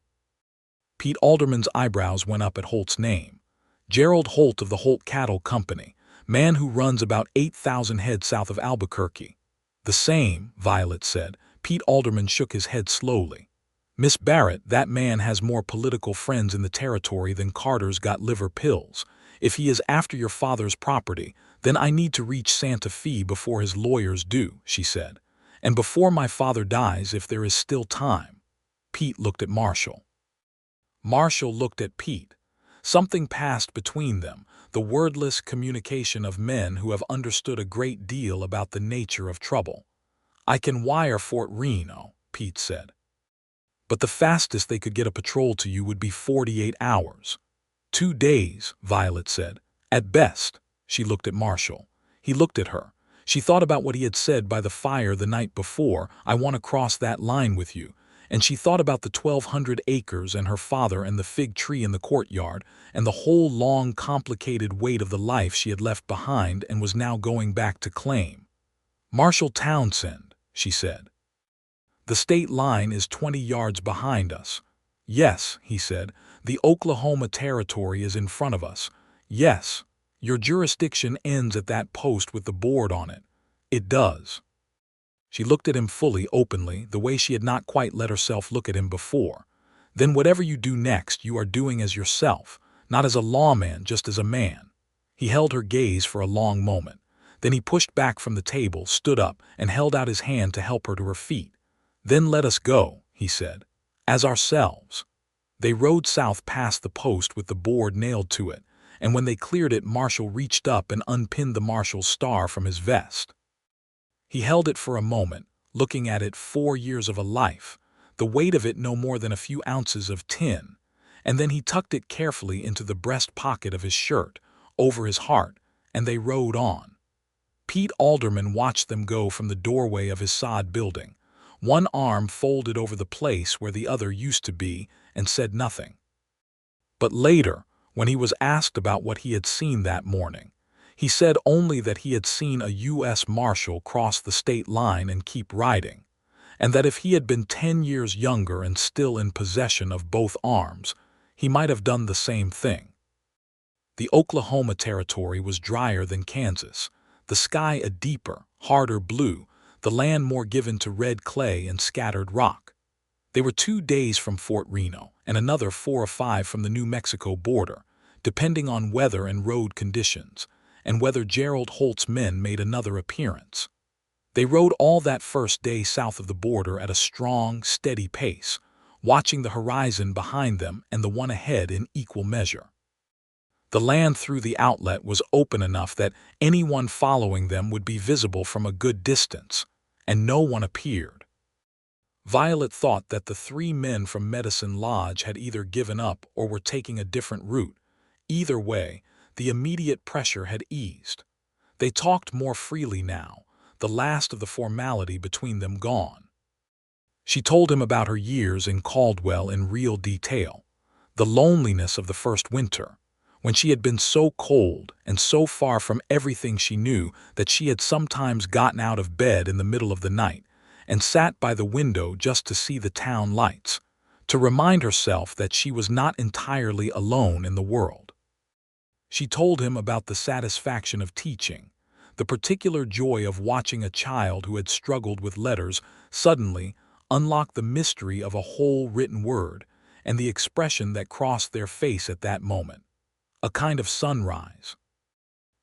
Pete Alderman's eyebrows went up at Holt's name. Gerald Holt of the Holt Cattle Company, man who runs about 8,000 head south of Albuquerque. "The same," Violet said. Pete Alderman shook his head slowly. "Miss Barrett, that man has more political friends in the territory than Carter's got liver pills. If he is after your father's property, then I need to reach Santa Fe before his lawyers do," she said. "And before my father dies, if there is still time." Pete looked at Marshall. Marshall looked at Pete. Something passed between them, the wordless communication of men who have understood a great deal about the nature of trouble. "I can wire Fort Reno," Pete said. "But the fastest they could get a patrol to you would be 48 hours. 2 days, Violet said. "At best." She looked at Marshall. He looked at her. She thought about what he had said by the fire the night before, "I want to cross that line with you." And she thought about the 1,200 acres and her father and the fig tree in the courtyard and the whole long, complicated weight of the life she had left behind and was now going back to claim. "Marshal Townsend," she said. "The state line is 20 yards behind us." "Yes," he said, "the Oklahoma territory is in front of us." "Yes, your jurisdiction ends at that post with the board on it." "It does." She looked at him fully, openly, the way she had not quite let herself look at him before. "Then whatever you do next, you are doing as yourself, not as a lawman, just as a man." He held her gaze for a long moment. Then he pushed back from the table, stood up, and held out his hand to help her to her feet. "Then let us go," he said, "as ourselves." They rode south past the post with the board nailed to it, and when they cleared it, Marshall reached up and unpinned the marshal's star from his vest. He held it for a moment, looking at it, 4 years of a life, the weight of it no more than a few ounces of tin, and then he tucked it carefully into the breast pocket of his shirt, over his heart, and they rode on. Pete Alderman watched them go from the doorway of his sod building, one arm folded over the place where the other used to be, and said nothing. But later, When he was asked about what he had seen that morning, he said only that he had seen a U.S. Marshal cross the state line and keep riding, and that if he had been 10 years younger and still in possession of both arms, he might have done the same thing. The Oklahoma Territory was drier than Kansas, the sky a deeper, harder blue, the land more given to red clay and scattered rock. They were 2 days from Fort Reno and another 4 or 5 from the New Mexico border, depending on weather and road conditions, and whether Gerald Holt's men made another appearance. They rode all that first day south of the border at a strong, steady pace, watching the horizon behind them and the one ahead in equal measure. The land through the outlet was open enough that anyone following them would be visible from a good distance, and no one appeared. Violet thought that the 3 men from Medicine Lodge had either given up or were taking a different route. Either way, the immediate pressure had eased. They talked more freely now, the last of the formality between them gone. She told him about her years in Caldwell in real detail, the loneliness of the first winter, when she had been so cold and so far from everything she knew that she had sometimes gotten out of bed in the middle of the night and sat by the window just to see the town lights, to remind herself that she was not entirely alone in the world. She told him about the satisfaction of teaching, the particular joy of watching a child who had struggled with letters suddenly unlock the mystery of a whole written word and the expression that crossed their face at that moment, a kind of sunrise.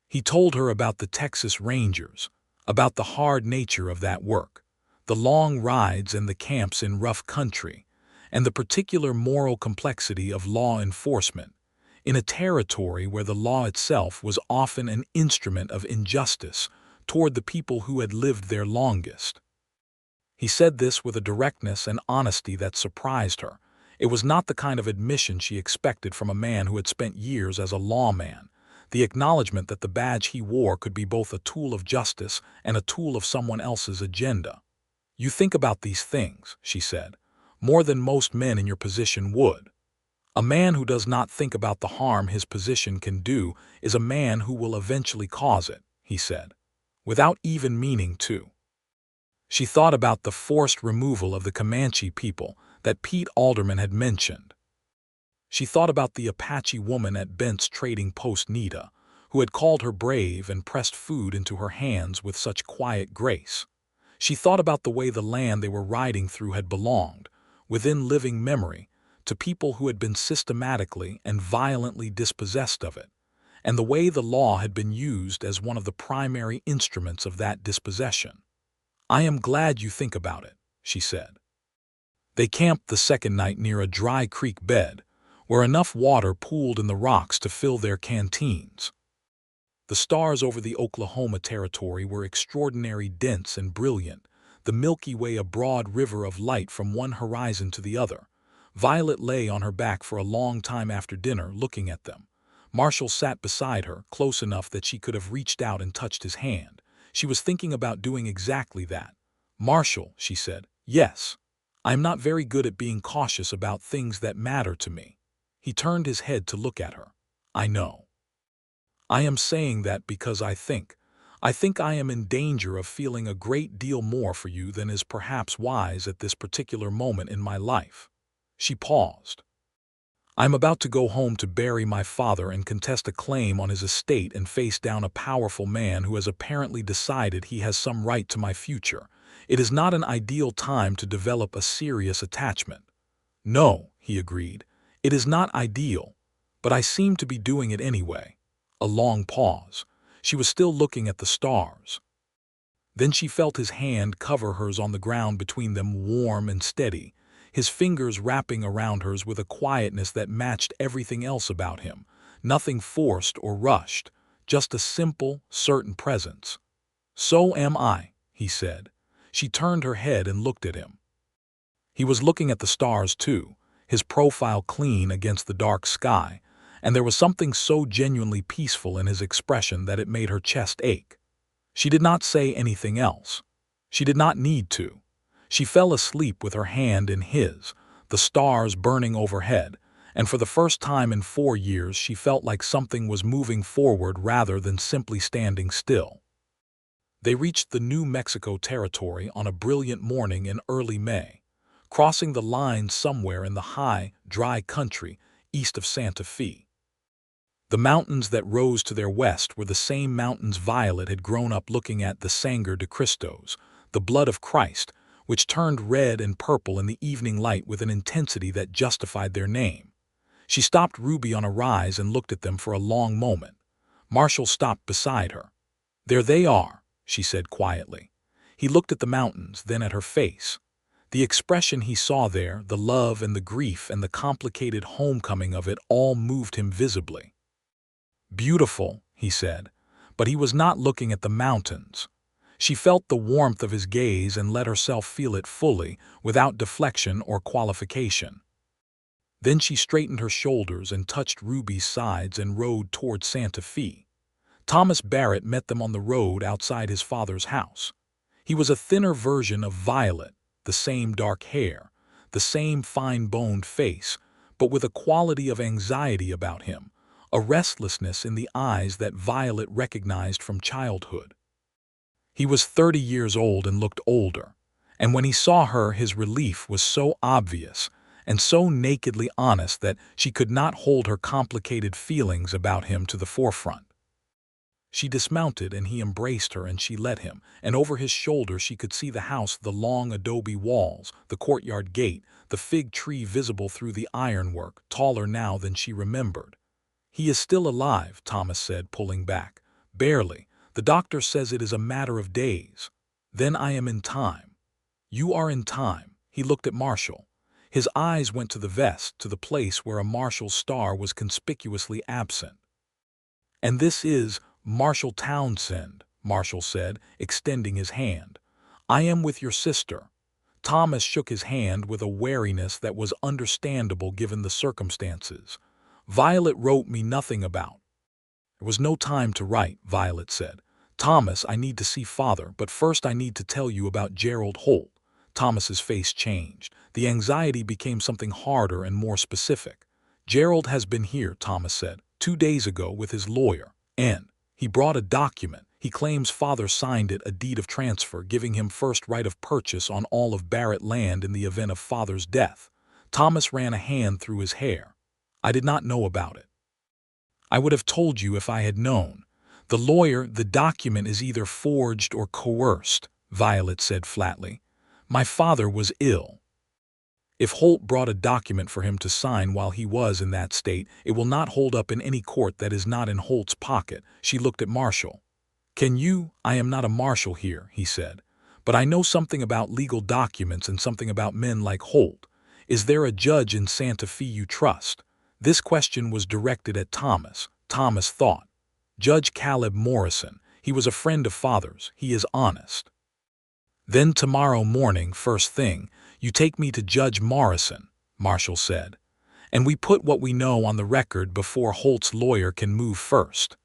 He told her about the Texas Rangers, about the hard nature of that work, the long rides and the camps in rough country, and the particular moral complexity of law enforcement, in a territory where the law itself was often an instrument of injustice toward the people who had lived there longest. He said this with a directness and honesty that surprised her. It was not the kind of admission she expected from a man who had spent years as a lawman, the acknowledgement that the badge he wore could be both a tool of justice and a tool of someone else's agenda. "You think about these things," she said, "more than most men in your position would. A man who does not think about the harm his position can do is a man who will eventually cause it," he said, without even meaning to. She thought about the forced removal of the Comanche people that Pete Alderman had mentioned. She thought about the Apache woman at Bent's trading post Nita, who had called her brave and pressed food into her hands with such quiet grace. She thought about the way the land they were riding through had belonged, within living memory, to people who had been systematically and violently dispossessed of it, and the way the law had been used as one of the primary instruments of that dispossession. "I am glad you think about it," she said. They camped the second night near a dry creek bed, where enough water pooled in the rocks to fill their canteens. The stars over the Oklahoma Territory were extraordinarily dense and brilliant, the Milky Way a broad river of light from one horizon to the other. Violet lay on her back for a long time after dinner, looking at them. Marshall sat beside her, close enough that she could have reached out and touched his hand. She was thinking about doing exactly that. "Marshall," she said, "yes. I am not very good at being cautious about things that matter to me." He turned his head to look at her. "I know. I am saying that because I think I am in danger of feeling a great deal more for you than is perhaps wise at this particular moment in my life." She paused. "I'm about to go home to bury my father and contest a claim on his estate and face down a powerful man who has apparently decided he has some right to my future. It is not an ideal time to develop a serious attachment." "No," he agreed, "it is not ideal, but I seem to be doing it anyway." A long pause. She was still looking at the stars. Then she felt his hand cover hers on the ground between them, warm and steady, his fingers wrapping around hers with a quietness that matched everything else about him, nothing forced or rushed, just a simple, certain presence. "So am I," he said. She turned her head and looked at him. He was looking at the stars too, his profile clean against the dark sky, and there was something so genuinely peaceful in his expression that it made her chest ache. She did not say anything else. She did not need to. She fell asleep with her hand in his, the stars burning overhead, and for the first time in 4 years she felt like something was moving forward rather than simply standing still. They reached the New Mexico territory on a brilliant morning in early May, crossing the line somewhere in the high, dry country east of Santa Fe. The mountains that rose to their west were the same mountains Violet had grown up looking at, the Sangre de Cristos, the blood of Christ, which turned red and purple in the evening light with an intensity that justified their name. She stopped Ruby on a rise and looked at them for a long moment. Marshall stopped beside her. "There they are," she said quietly. He looked at the mountains, then at her face. The expression he saw there, the love and the grief and the complicated homecoming of it all moved him visibly. "Beautiful," he said, but he was not looking at the mountains. She felt the warmth of his gaze and let herself feel it fully, without deflection or qualification. Then she straightened her shoulders and touched Ruby's sides and rode toward Santa Fe. Thomas Barrett met them on the road outside his father's house. He was a thinner version of Violet, the same dark hair, the same fine-boned face, but with a quality of anxiety about him, a restlessness in the eyes that Violet recognized from childhood. He was 30 years old and looked older, and when he saw her his relief was so obvious and so nakedly honest that she could not hold her complicated feelings about him to the forefront. She dismounted and he embraced her and she let him, and over his shoulder she could see the house, the long adobe walls, the courtyard gate, the fig tree visible through the ironwork, taller now than she remembered. "He is still alive," Thomas said, pulling back. "Barely. The doctor says it is a matter of days. Then I am in time." "You are in time." He looked at Marshall. His eyes went to the vest, to the place where a marshal's star was conspicuously absent. "And this is Marshal Townsend," Marshall said, extending his hand. "I am with your sister." Thomas shook his hand with a wariness that was understandable given the circumstances. "Violet wrote me nothing about." "There was no time to write," Violet said. "Thomas, I need to see Father, but first I need to tell you about Gerald Holt." Thomas's face changed. The anxiety became something harder and more specific. "Gerald has been here," Thomas said, 2 days ago with his lawyer, and he brought a document. He claims Father signed it, a deed of transfer, giving him first right of purchase on all of Barrett land in the event of Father's death." Thomas ran a hand through his hair. "I did not know about it." "I would have told you if I had known. The lawyer, the document is either forged or coerced," Violet said flatly. "My father was ill. If Holt brought a document for him to sign while he was in that state, it will not hold up in any court that is not in Holt's pocket." She looked at Marshall. "Can you—" "I am not a marshal here," he said, "but I know something about legal documents and something about men like Holt. Is there a judge in Santa Fe you trust?" This question was directed at Thomas. Thomas thought. "Judge Caleb Morrison. He was a friend of Father's. He is honest." "Then tomorrow morning, first thing, you take me to Judge Morrison," Marshall said, "and we put what we know on the record before Holt's lawyer can move first."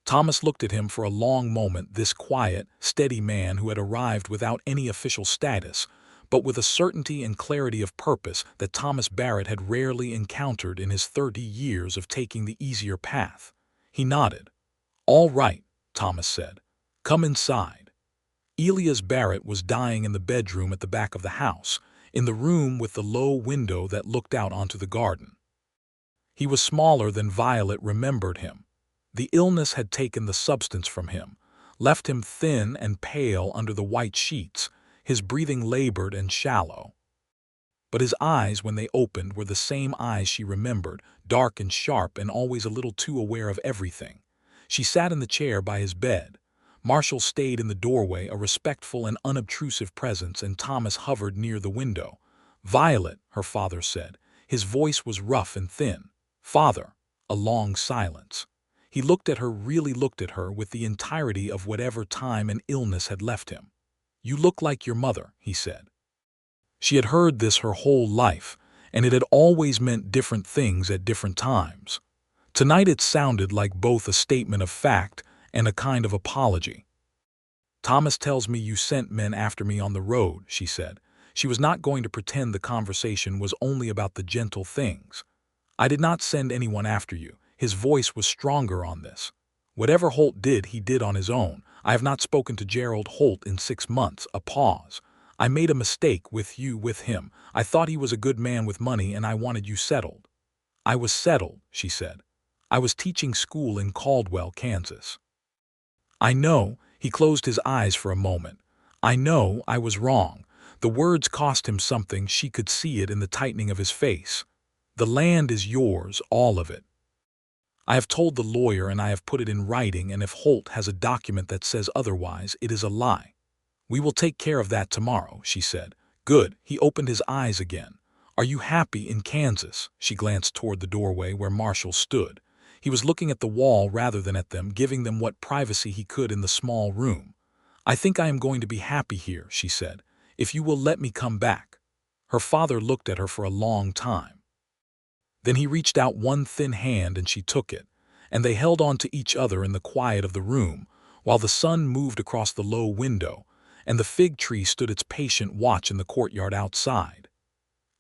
Thomas looked at him for a long moment, this quiet, steady man who had arrived without any official status, but with a certainty and clarity of purpose that Thomas Barrett had rarely encountered in his 30 years of taking the easier path. He nodded. "All right," Thomas said. "Come inside." Elias Barrett was dying in the bedroom at the back of the house, in the room with the low window that looked out onto the garden. He was smaller than Violet remembered him. The illness had taken the substance from him, left him thin and pale under the white sheets, his breathing labored and shallow. But his eyes, when they opened, were the same eyes she remembered, dark and sharp and always a little too aware of everything. She sat in the chair by his bed. Marshall stayed in the doorway, a respectful and unobtrusive presence, and Thomas hovered near the window. "Violet," her father said. His voice was rough and thin. "Father." A long silence. He looked at her, really looked at her, with the entirety of whatever time and illness had left him. "You look like your mother," he said. She had heard this her whole life, and it had always meant different things at different times. Tonight it sounded like both a statement of fact and a kind of apology. "Thomas tells me you sent men after me on the road," she said. She was not going to pretend the conversation was only about the gentle things. I did not send anyone after you. His voice was stronger on this. Whatever Holt did, he did on his own. I have not spoken to Gerald Holt in 6 months. A pause. I made a mistake with him. I thought he was a good man with money and I wanted you settled. I was settled, she said. I was teaching school in Caldwell, Kansas. I know, he closed his eyes for a moment. I know I was wrong. The words cost him something. She could see it in the tightening of his face. The land is yours, all of it. I have told the lawyer and I have put it in writing, and if Holt has a document that says otherwise, it is a lie. We will take care of that tomorrow, she said. Good. He opened his eyes again. Are you happy in Kansas? She glanced toward the doorway where Marshall stood. He was looking at the wall rather than at them, giving them what privacy he could in the small room. I think I am going to be happy here, she said, if you will let me come back. Her father looked at her for a long time. Then he reached out one thin hand and she took it, and they held on to each other in the quiet of the room, while the sun moved across the low window, and the fig tree stood its patient watch in the courtyard outside.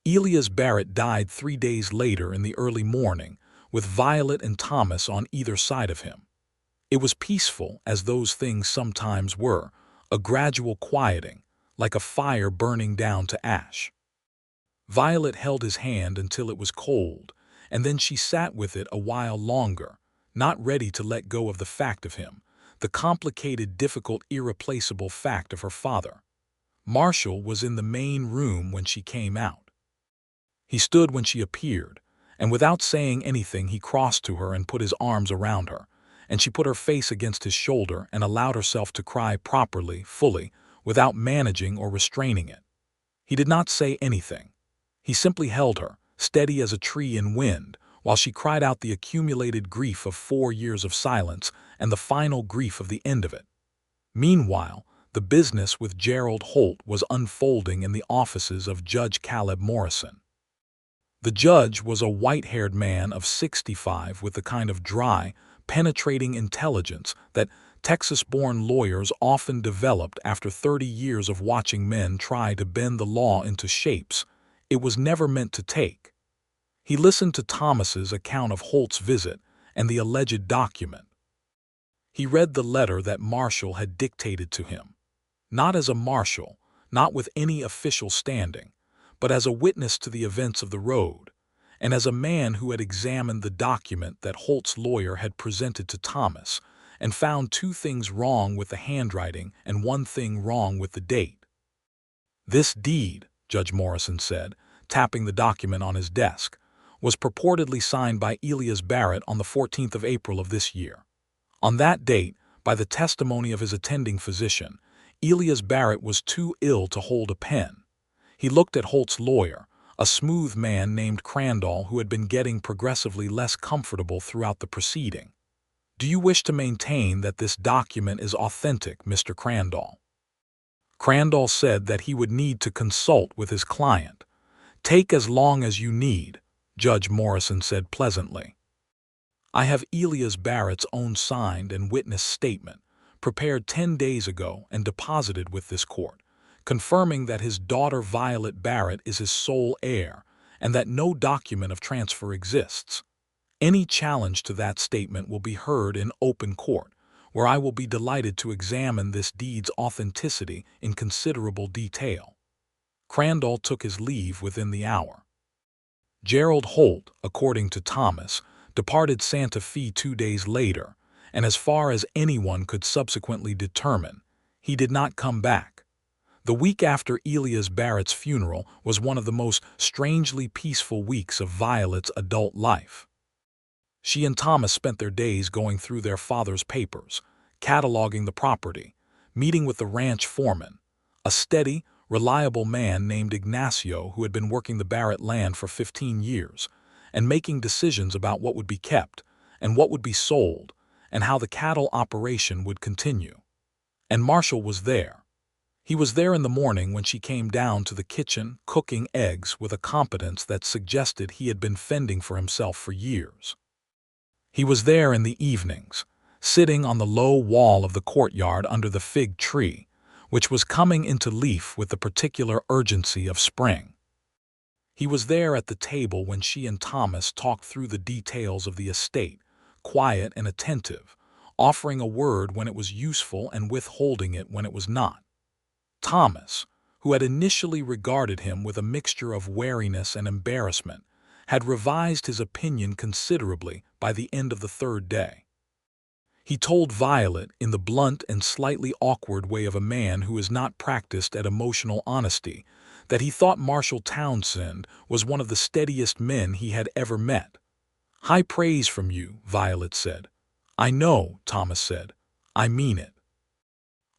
Elias Barrett died 3 days later in the early morning, with Violet and Thomas on either side of him. It was peaceful, as those things sometimes were, a gradual quieting, like a fire burning down to ash. Violet held his hand until it was cold, and then she sat with it a while longer, not ready to let go of the fact of him, the complicated, difficult, irreplaceable fact of her father. Marshall was in the main room when she came out. He stood when she appeared, and without saying anything he crossed to her and put his arms around her, and she put her face against his shoulder and allowed herself to cry properly, fully, without managing or restraining it. He did not say anything. He simply held her, steady as a tree in wind, while she cried out the accumulated grief of 4 years of silence and the final grief of the end of it. Meanwhile, the business with Gerald Holt was unfolding in the offices of Judge Caleb Morrison. The judge was a white-haired man of 65 with the kind of dry, penetrating intelligence that Texas-born lawyers often developed after 30 years of watching men try to bend the law into shapes it was never meant to take. He listened to Thomas's account of Holt's visit and the alleged document. He read the letter that Marshall had dictated to him, not as a marshal, not with any official standing, but as a witness to the events of the road, and as a man who had examined the document that Holt's lawyer had presented to Thomas and found 2 things wrong with the handwriting and 1 thing wrong with the date. This deed, Judge Morrison said, tapping the document on his desk, was purportedly signed by Elias Barrett on the 14th of April of this year. On that date, by the testimony of his attending physician, Elias Barrett was too ill to hold a pen. He looked at Holt's lawyer, a smooth man named Crandall who had been getting progressively less comfortable throughout the proceeding. Do you wish to maintain that this document is authentic, Mr. Crandall? Crandall said that he would need to consult with his client. Take as long as you need, Judge Morrison said pleasantly. I have Elias Barrett's own signed and witnessed statement, prepared 10 days ago and deposited with this court, confirming that his daughter Violet Barrett is his sole heir and that no document of transfer exists. Any challenge to that statement will be heard in open court, where I will be delighted to examine this deed's authenticity in considerable detail. Crandall took his leave within the hour. Gerald Holt, according to Thomas, departed Santa Fe 2 days later, and as far as anyone could subsequently determine, he did not come back. The week after Elias Barrett's funeral was one of the most strangely peaceful weeks of Violet's adult life. She and Thomas spent their days going through their father's papers, cataloging the property, meeting with the ranch foreman, a steady, reliable man named Ignacio who had been working the Barrett land for 15 years, and making decisions about what would be kept and what would be sold and how the cattle operation would continue. And Marshall was there. He was there in the morning when she came down to the kitchen cooking eggs with a competence that suggested he had been fending for himself for years. He was there in the evenings, sitting on the low wall of the courtyard under the fig tree, which was coming into leaf with the particular urgency of spring. He was there at the table when she and Thomas talked through the details of the estate, quiet and attentive, offering a word when it was useful and withholding it when it was not. Thomas, who had initially regarded him with a mixture of wariness and embarrassment, had revised his opinion considerably by the end of the third day. He told Violet, in the blunt and slightly awkward way of a man who is not practiced at emotional honesty, that he thought Marshal Townsend was one of the steadiest men he had ever met. "High praise from you," Violet said. "I know," Thomas said. "I mean it."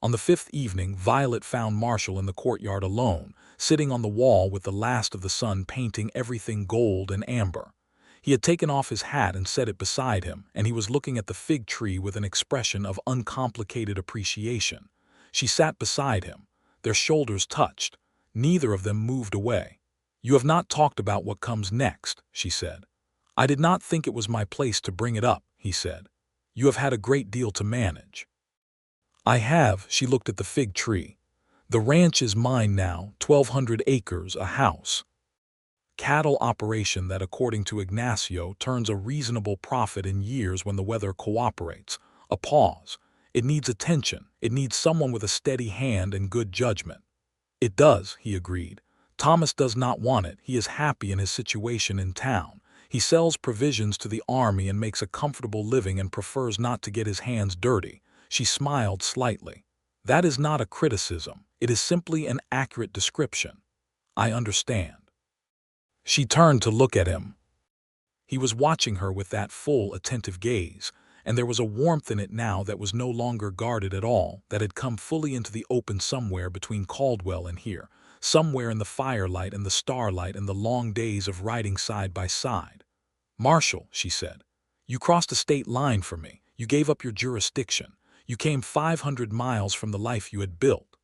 On the fifth evening, Violet found Marshall in the courtyard alone, sitting on the wall with the last of the sun painting everything gold and amber. He had taken off his hat and set it beside him, and he was looking at the fig tree with an expression of uncomplicated appreciation. She sat beside him. Their shoulders touched. Neither of them moved away. "You have not talked about what comes next," she said. "I did not think it was my place to bring it up," he said. "You have had a great deal to manage." "I have," she looked at the fig tree. "The ranch is mine now, 1,200 acres, a house. Cattle operation that, according to Ignacio, turns a reasonable profit in years when the weather cooperates." A pause. "It needs attention. It needs someone with a steady hand and good judgment." "It does," he agreed. "Thomas does not want it. He is happy in his situation in town. He sells provisions to the army and makes a comfortable living and prefers not to get his hands dirty." She smiled slightly. "That is not a criticism. It is simply an accurate description." "I understand." She turned to look at him. He was watching her with that full, attentive gaze, and there was a warmth in it now that was no longer guarded at all, that had come fully into the open somewhere between Caldwell and here, somewhere in the firelight and the starlight and the long days of riding side by side. "Marshall," she said, "you crossed a state line for me. You gave up your jurisdiction. You came 500 miles from the life you had built."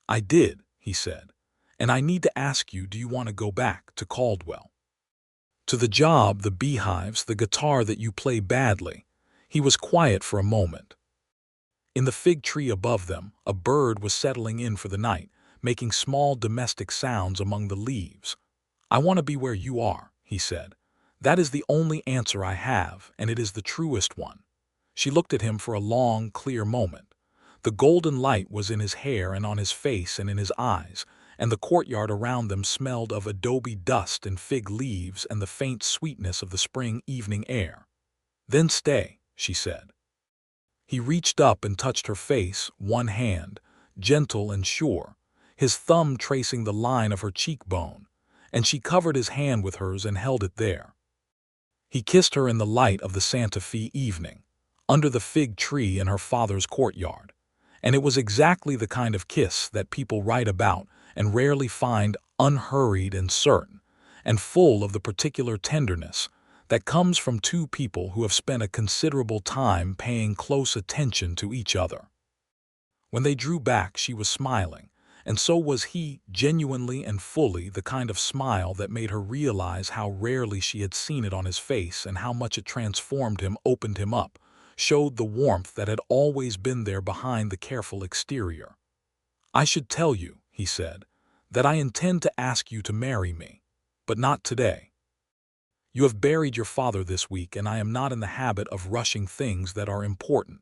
"I did," he said. "And I need to ask you, do you want to go back to Caldwell? To the job, the beehives, the guitar that you play badly?" He was quiet for a moment. In the fig tree above them, a bird was settling in for the night, making small domestic sounds among the leaves. "I want to be where you are," he said. "That is the only answer I have, and it is the truest one." She looked at him for a long, clear moment. The golden light was in his hair and on his face and in his eyes, and the courtyard around them smelled of adobe dust and fig leaves and the faint sweetness of the spring evening air. "Then stay," she said. He reached up and touched her face, one hand, gentle and sure, his thumb tracing the line of her cheekbone, and she covered his hand with hers and held it there. He kissed her in the light of the Santa Fe evening, under the fig tree in her father's courtyard, and it was exactly the kind of kiss that people write about and rarely find, unhurried and certain, and full of the particular tenderness that comes from two people who have spent a considerable time paying close attention to each other. When they drew back, she was smiling, and so was he, genuinely and fully, the kind of smile that made her realize how rarely she had seen it on his face and how much it transformed him, opened him up, showed the warmth that had always been there behind the careful exterior. "I should tell you," he said, "that I intend to ask you to marry me, but not today. You have buried your father this week, and I am not in the habit of rushing things that are important."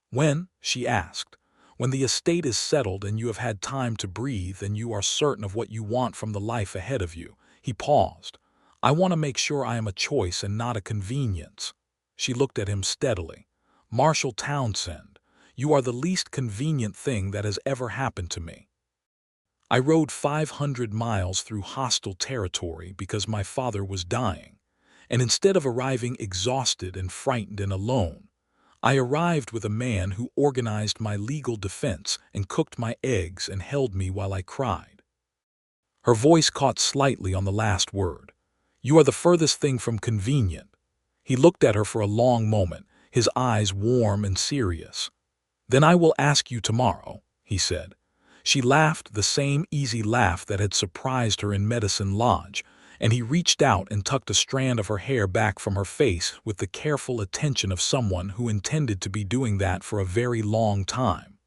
"When?" she asked. "When the estate is settled and you have had time to breathe and you are certain of what you want from the life ahead of you." He paused. "I want to make sure I am a choice and not a convenience." She looked at him steadily. "Marshal Townsend, you are the least convenient thing that has ever happened to me. I rode 500 miles through hostile territory because my father was dying, and instead of arriving exhausted and frightened and alone, I arrived with a man who organized my legal defense and cooked my eggs and held me while I cried." Her voice caught slightly on the last word. "You are the furthest thing from convenient." He looked at her for a long moment, his eyes warm and serious. "Then I will ask you tomorrow," he said. She laughed, the same easy laugh that had surprised her in Medicine Lodge, and he reached out and tucked a strand of her hair back from her face with the careful attention of someone who intended to be doing that for a very long time.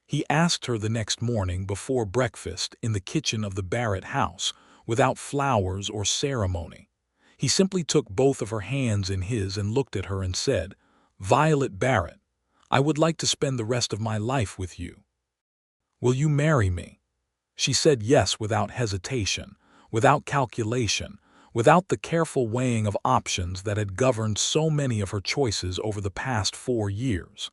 He asked her the next morning before breakfast in the kitchen of the Barrett house, without flowers or ceremony. He simply took both of her hands in his and looked at her and said, "Violet Barrett, I would like to spend the rest of my life with you. Will you marry me?" She said yes without hesitation, without calculation, without the careful weighing of options that had governed so many of her choices over the past 4 years.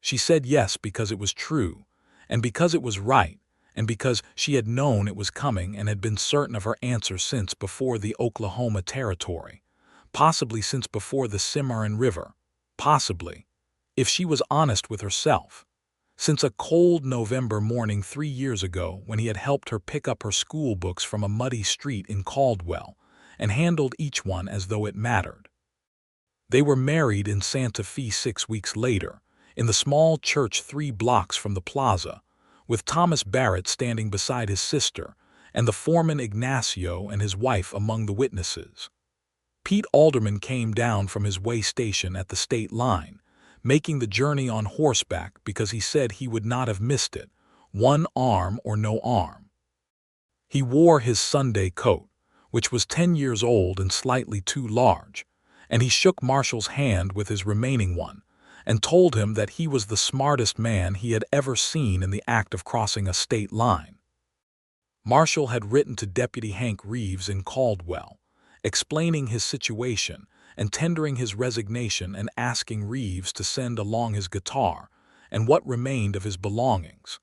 She said yes because it was true, and because it was right, and because she had known it was coming and had been certain of her answer since before the Oklahoma Territory, possibly since before the Cimarron River, possibly, if she was honest with herself, since a cold November morning 3 years ago when he had helped her pick up her school books from a muddy street in Caldwell and handled each one as though it mattered. They were married in Santa Fe 6 weeks later, in the small church 3 blocks from the plaza, with Thomas Barrett standing beside his sister and the foreman Ignacio and his wife among the witnesses. Pete Alderman came down from his way station at the state line, making the journey on horseback because he said he would not have missed it, one arm or no arm. He wore his Sunday coat, which was 10 years old and slightly too large, and he shook Marshall's hand with his remaining one and told him that he was the smartest man he had ever seen in the act of crossing a state line. Marshall had written to Deputy Hank Reeves in Caldwell, explaining his situation and tendering his resignation and asking Reeves to send along his guitar and what remained of his belongings.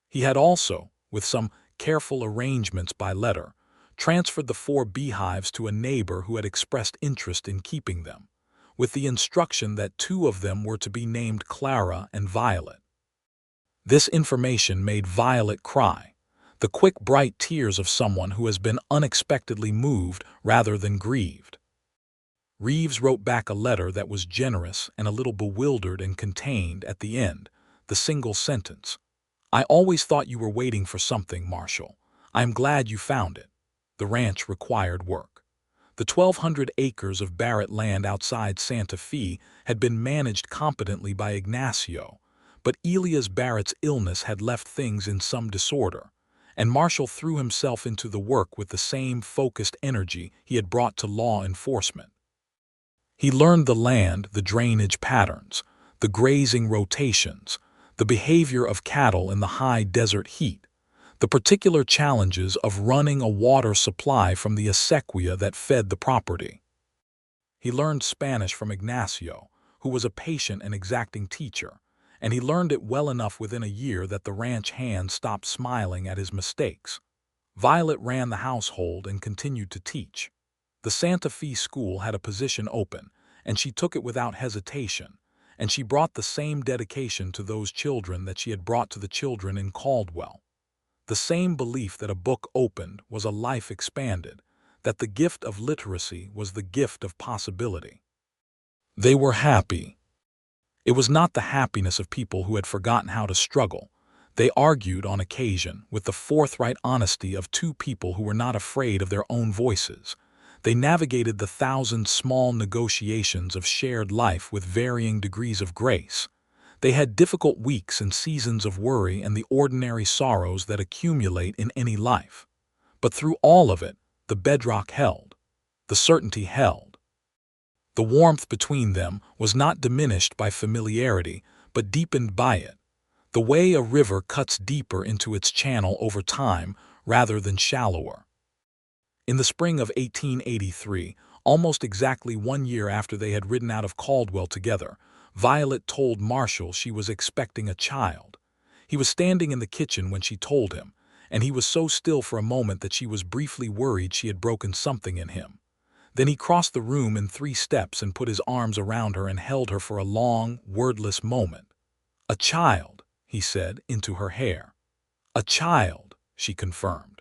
He had also, with some careful arrangements by letter, transferred the 4 beehives to a neighbor who had expressed interest in keeping them, with the instruction that 2 of them were to be named Clara and Violet. This information made Violet cry, the quick, bright tears of someone who has been unexpectedly moved rather than grieved. Reeves wrote back a letter that was generous and a little bewildered and contained, at the end, the single sentence, "I always thought you were waiting for something, Marshall. I am glad you found it." The ranch required work. The 1,200 acres of Barrett land outside Santa Fe had been managed competently by Ignacio, but Elias Barrett's illness had left things in some disorder, and Marshall threw himself into the work with the same focused energy he had brought to law enforcement. He learned the land, the drainage patterns, the grazing rotations, the behavior of cattle in the high desert heat, the particular challenges of running a water supply from the acequia that fed the property. He learned Spanish from Ignacio, who was a patient and exacting teacher, and he learned it well enough within a year that the ranch hands stopped smiling at his mistakes. Violet ran the household and continued to teach. The Santa Fe school had a position open, and she took it without hesitation, and she brought the same dedication to those children that she had brought to the children in Caldwell. The same belief that a book opened was a life expanded, that the gift of literacy was the gift of possibility. They were happy. It was not the happiness of people who had forgotten how to struggle. They argued on occasion with the forthright honesty of 2 people who were not afraid of their own voices. They navigated the 1,000 small negotiations of shared life with varying degrees of grace. They had difficult weeks and seasons of worry and the ordinary sorrows that accumulate in any life. But through all of it, the bedrock held. The certainty held. The warmth between them was not diminished by familiarity, but deepened by it, the way a river cuts deeper into its channel over time rather than shallower. In the spring of 1883, almost exactly 1 year after they had ridden out of Caldwell together, Violet told Marshall she was expecting a child. He was standing in the kitchen when she told him, and he was so still for a moment that she was briefly worried she had broken something in him. Then he crossed the room in 3 steps and put his arms around her and held her for a long, wordless moment. "A child," he said, into her hair. "A child," she confirmed.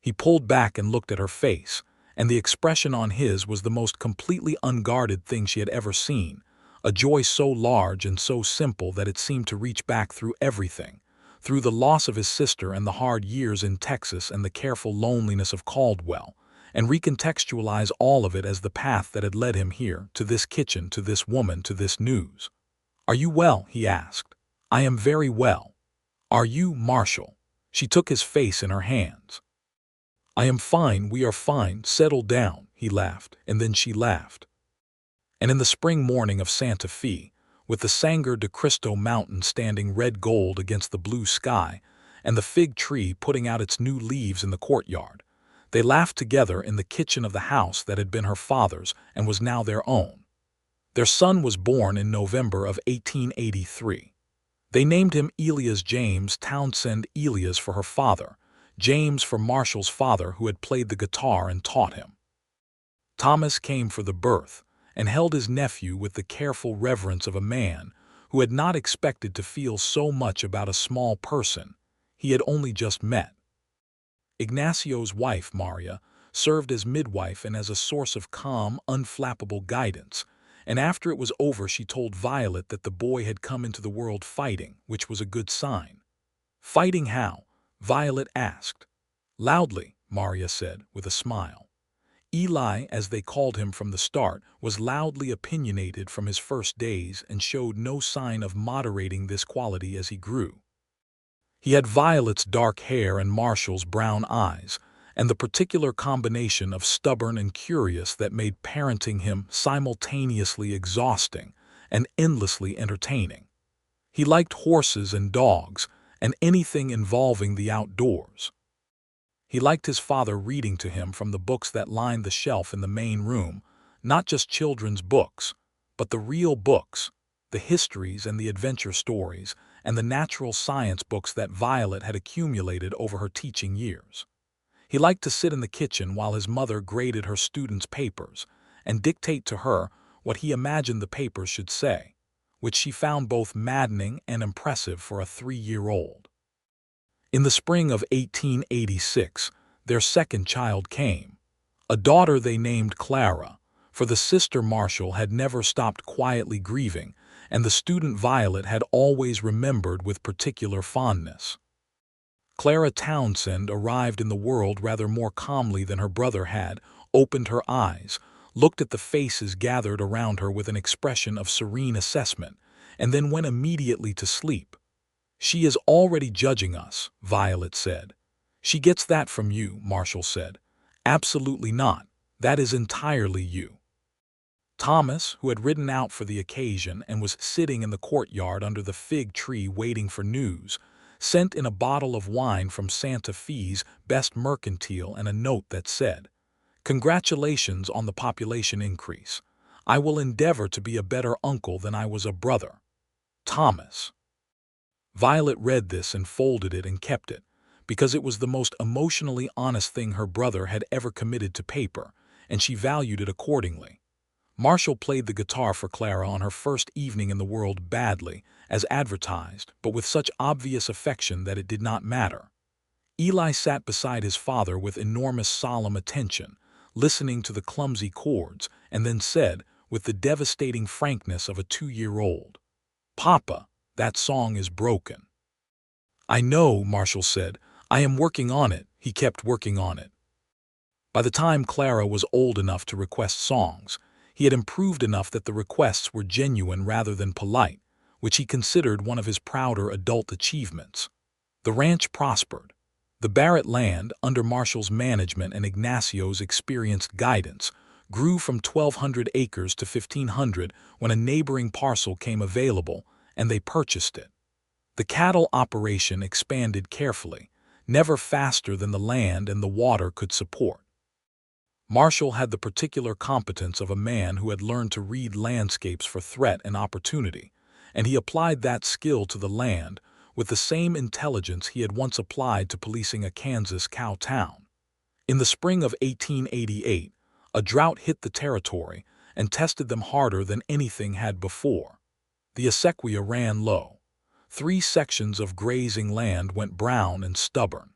He pulled back and looked at her face, and the expression on his was the most completely unguarded thing she had ever seen, a joy so large and so simple that it seemed to reach back through everything, through the loss of his sister and the hard years in Texas and the careful loneliness of Caldwell, and recontextualize all of it as the path that had led him here, to this kitchen, to this woman, to this news. "Are you well?" he asked. "I am very well. Are you, Marshall?" She took his face in her hands. "I am fine, we are fine, settle down," he laughed, and then she laughed. And in the spring morning of Santa Fe, with the Sangre de Cristo mountain standing red gold against the blue sky, and the fig tree putting out its new leaves in the courtyard, they laughed together in the kitchen of the house that had been her father's and was now their own. Their son was born in November of 1883. They named him Elias James Townsend, Elias for her father, James for Marshall's father who had played the guitar and taught him. Thomas came for the birth, and held his nephew with the careful reverence of a man who had not expected to feel so much about a small person he had only just met. Ignacio's wife, Maria, served as midwife and as a source of calm, unflappable guidance, and after it was over she told Violet that the boy had come into the world fighting, which was a good sign. "Fighting how?" Violet asked. "Loudly," Maria said, with a smile. Eli, as they called him from the start, was loudly opinionated from his first days and showed no sign of moderating this quality as he grew. He had Violet's dark hair and Marshall's brown eyes, and the particular combination of stubborn and curious that made parenting him simultaneously exhausting and endlessly entertaining. He liked horses and dogs and anything involving the outdoors. He liked his father reading to him from the books that lined the shelf in the main room, not just children's books, but the real books, the histories and the adventure stories, and the natural science books that Violet had accumulated over her teaching years. He liked to sit in the kitchen while his mother graded her students' papers and dictate to her what he imagined the papers should say, which she found both maddening and impressive for a 3-year-old. In the spring of 1886, their second child came, a daughter they named Clara, for the sister Marshall had never stopped quietly grieving, and the student Violet had always remembered with particular fondness. Clara Townsend arrived in the world rather more calmly than her brother had, opened her eyes, looked at the faces gathered around her with an expression of serene assessment, and then went immediately to sleep. "She is already judging us," Violet said. "She gets that from you," Marshall said. "Absolutely not. That is entirely you." Thomas, who had ridden out for the occasion and was sitting in the courtyard under the fig tree waiting for news, sent in a bottle of wine from Santa Fe's best mercantile and a note that said, "Congratulations on the population increase. I will endeavor to be a better uncle than I was a brother. Thomas." Violet read this and folded it and kept it, because it was the most emotionally honest thing her brother had ever committed to paper, and she valued it accordingly. Marshall played the guitar for Clara on her first evening in the world badly, as advertised, but with such obvious affection that it did not matter. Eli sat beside his father with enormous solemn attention, listening to the clumsy chords, and then said, with the devastating frankness of a 2-year-old, "Papa, that song is broken." "I know," Marshall said. "I am working on it." He kept working on it. By the time Clara was old enough to request songs, he had improved enough that the requests were genuine rather than polite, which he considered one of his prouder adult achievements. The ranch prospered. The Barrett land, under Marshall's management and Ignacio's experienced guidance, grew from 1,200 acres to 1,500 when a neighboring parcel came available, and they purchased it. The cattle operation expanded carefully, never faster than the land and the water could support. Marshall had the particular competence of a man who had learned to read landscapes for threat and opportunity, and he applied that skill to the land with the same intelligence he had once applied to policing a Kansas cow town. In the spring of 1888, a drought hit the territory and tested them harder than anything had before. The acequia ran low. 3 sections of grazing land went brown and stubborn.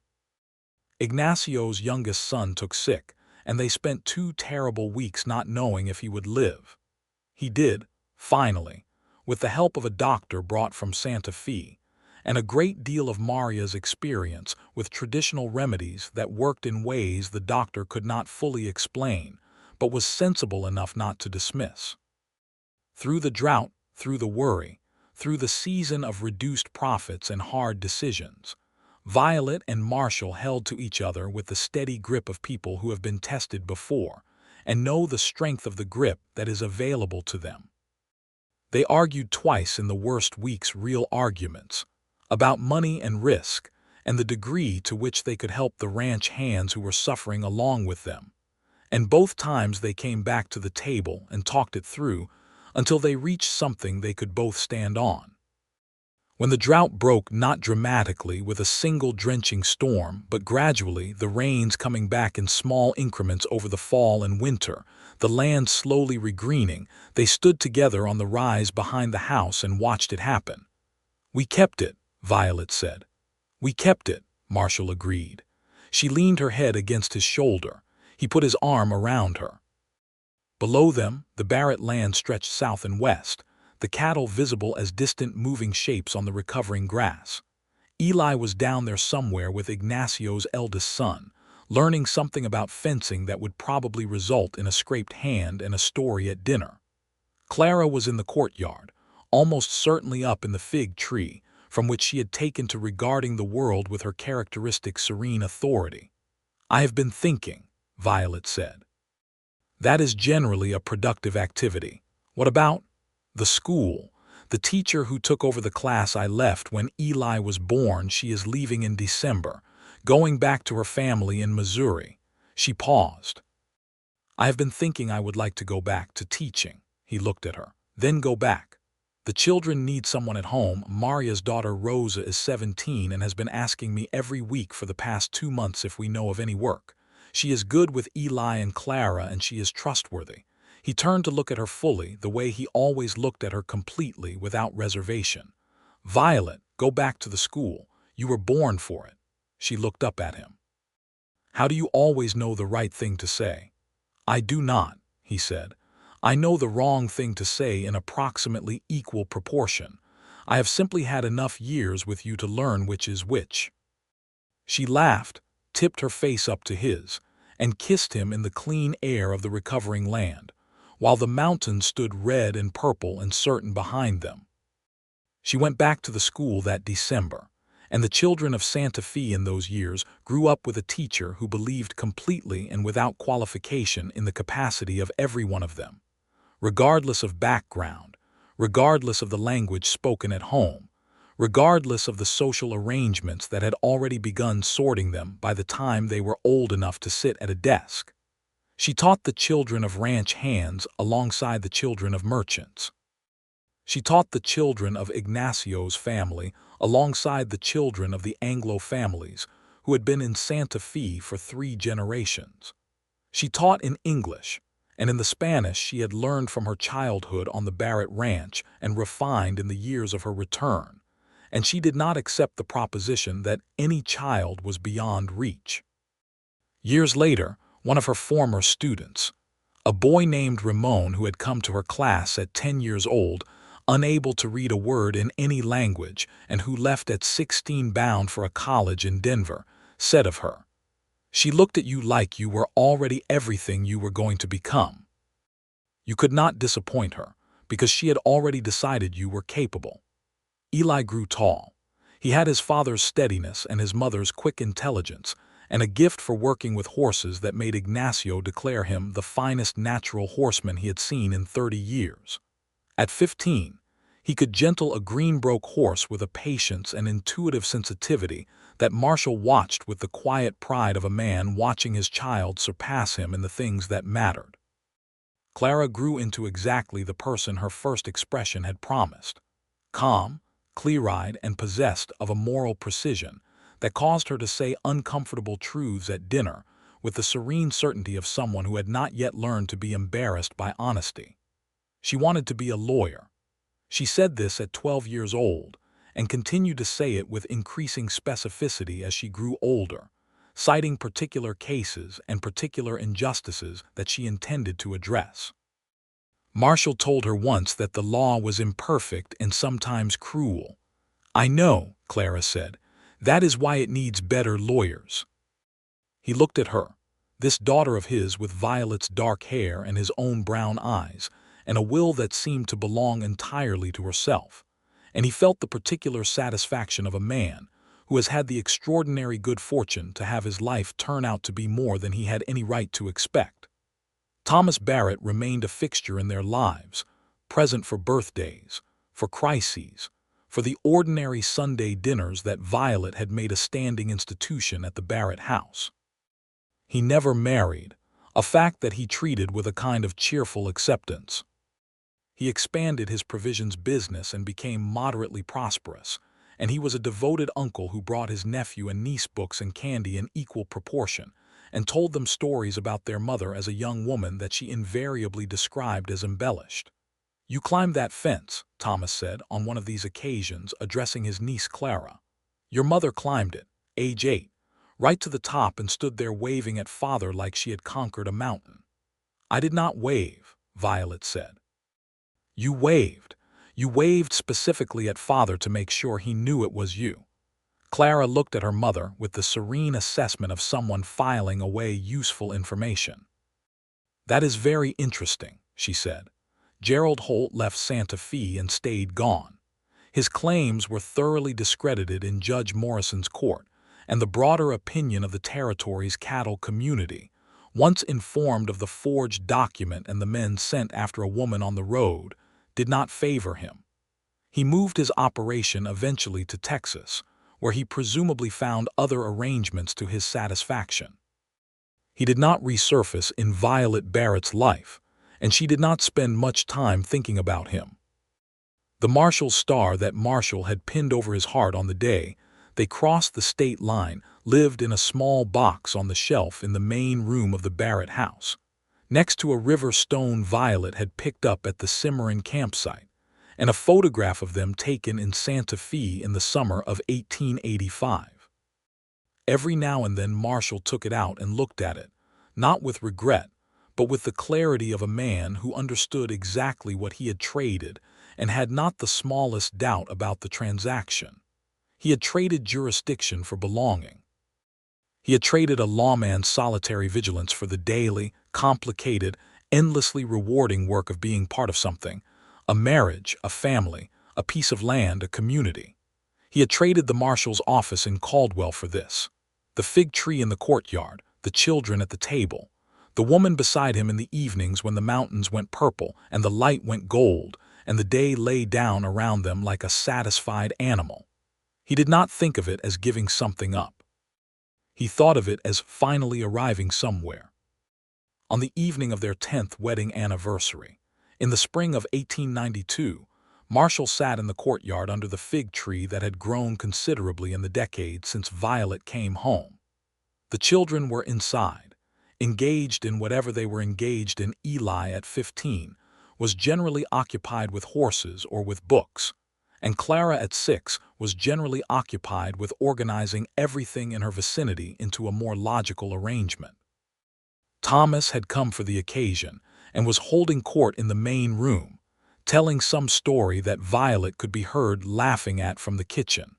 Ignacio's youngest son took sick, and they spent 2 terrible weeks not knowing if he would live. He did, finally, with the help of a doctor brought from Santa Fe, and a great deal of Maria's experience with traditional remedies that worked in ways the doctor could not fully explain, but was sensible enough not to dismiss. Through the drought, through the worry, through the season of reduced profits and hard decisions, Violet and Marshall held to each other with the steady grip of people who have been tested before and know the strength of the grip that is available to them. They argued twice in the worst week's real arguments, about money and risk, and the degree to which they could help the ranch hands who were suffering along with them. And both times they came back to the table and talked it through until they reached something they could both stand on. When the drought broke, not dramatically with a single drenching storm, but gradually, the rains coming back in small increments over the fall and winter, the land slowly regreening, they stood together on the rise behind the house and watched it happen. "We kept it," Violet said. "We kept it," Marshall agreed. She leaned her head against his shoulder. He put his arm around her. Below them, the Barrett land stretched south and west, the cattle visible as distant moving shapes on the recovering grass. Eli was down there somewhere with Ignacio's eldest son, learning something about fencing that would probably result in a scraped hand and a story at dinner. Clara was in the courtyard, almost certainly up in the fig tree, from which she had taken to regarding the world with her characteristic serene authority. "I have been thinking," Violet said. "That is generally a productive activity. What about the school? The teacher who took over the class I left when Eli was born, she is leaving in December, going back to her family in Missouri." She paused. "I have been thinking I would like to go back to teaching." He looked at her. "Then go back. The children need someone at home. Maria's daughter Rosa is 17 and has been asking me every week for the past 2 months if we know of any work. She is good with Eli and Clara, and she is trustworthy." He turned to look at her fully, the way he always looked at her, completely, without reservation. "Violet, go back to the school. You were born for it." She looked up at him. "How do you always know the right thing to say?" "I do not," he said. "I know the wrong thing to say in approximately equal proportion. I have simply had enough years with you to learn which is which." She laughed, tipped her face up to his, and kissed him in the clean air of the recovering land, while the mountains stood red and purple and certain behind them. She went back to the school that December, and the children of Santa Fe in those years grew up with a teacher who believed completely and without qualification in the capacity of every one of them, regardless of background, regardless of the language spoken at home, regardless of the social arrangements that had already begun sorting them by the time they were old enough to sit at a desk. She taught the children of ranch hands alongside the children of merchants. She taught the children of Ignacio's family alongside the children of the Anglo families who had been in Santa Fe for 3 generations. She taught in English, and in the Spanish she had learned from her childhood on the Barrett Ranch and refined in the years of her return, and she did not accept the proposition that any child was beyond reach. Years later, one of her former students, a boy named Ramon who had come to her class at 10 years old, unable to read a word in any language and who left at 16 bound for a college in Denver, said of her, "She looked at you like you were already everything you were going to become." You could not disappoint her, because she had already decided you were capable. Eli grew tall. He had his father's steadiness and his mother's quick intelligence, and a gift for working with horses that made Ignacio declare him the finest natural horseman he had seen in 30 years. At 15, he could gentle a Greenbroke horse with a patience and intuitive sensitivity that Marshall watched with the quiet pride of a man watching his child surpass him in the things that mattered. Clara grew into exactly the person her first expression had promised: calm, clear-eyed, and possessed of a moral precision that caused her to say uncomfortable truths at dinner with the serene certainty of someone who had not yet learned to be embarrassed by honesty. She wanted to be a lawyer. She said this at 12 years old and continued to say it with increasing specificity as she grew older, citing particular cases and particular injustices that she intended to address. Marshall told her once that the law was imperfect and sometimes cruel. "I know," Clara said. "That is why it needs better lawyers." He looked at her, this daughter of his with Violet's dark hair and his own brown eyes, and a will that seemed to belong entirely to herself, and he felt the particular satisfaction of a man who has had the extraordinary good fortune to have his life turn out to be more than he had any right to expect. Thomas Barrett remained a fixture in their lives, present for birthdays, for crises, for the ordinary Sunday dinners that Violet had made a standing institution at the Barrett house. He never married, a fact that he treated with a kind of cheerful acceptance. He expanded his provisions business and became moderately prosperous, and he was a devoted uncle who brought his nephew and niece books and candy in equal proportion, and told them stories about their mother as a young woman that she invariably described as embellished. "You climbed that fence," Thomas said on one of these occasions, addressing his niece Clara. "Your mother climbed it, age 8, right to the top and stood there waving at father like she had conquered a mountain." "I did not wave," Violet said. "You waved. You waved specifically at father to make sure he knew it was you." Clara looked at her mother with the serene assessment of someone filing away useful information. "That is very interesting," she said. "Gerald Holt left Santa Fe and stayed gone. His claims were thoroughly discredited in Judge Morrison's court, and the broader opinion of the territory's cattle community, once informed of the forged document and the men sent after a woman on the road, did not favor him. He moved his operation eventually to Texas, where he presumably found other arrangements to his satisfaction. He did not resurface in Violet Barrett's life, and she did not spend much time thinking about him. The Marshall star that Marshall had pinned over his heart on the day they crossed the state line lived in a small box on the shelf in the main room of the Barrett house, next to a river stone Violet had picked up at the Cimarron campsite, and a photograph of them taken in Santa Fe in the summer of 1885. Every now and then Marshall took it out and looked at it, not with regret, but with the clarity of a man who understood exactly what he had traded and had not the smallest doubt about the transaction. He had traded jurisdiction for belonging. He had traded a lawman's solitary vigilance for the daily, complicated, endlessly rewarding work of being part of something, a marriage, a family, a piece of land, a community. He had traded the marshal's office in Caldwell for this, the fig tree in the courtyard, the children at the table, the woman beside him in the evenings when the mountains went purple and the light went gold and the day lay down around them like a satisfied animal. He did not think of it as giving something up. He thought of it as finally arriving somewhere. On the evening of their 10th wedding anniversary, in the spring of 1892, Marshall sat in the courtyard under the fig tree that had grown considerably in the decades since Violet came home. The children were inside, engaged in whatever they were engaged in. Eli, at 15, was generally occupied with horses or with books, and Clara, at 6, was generally occupied with organizing everything in her vicinity into a more logical arrangement. Thomas had come for the occasion and was holding court in the main room, telling some story that Violet could be heard laughing at from the kitchen.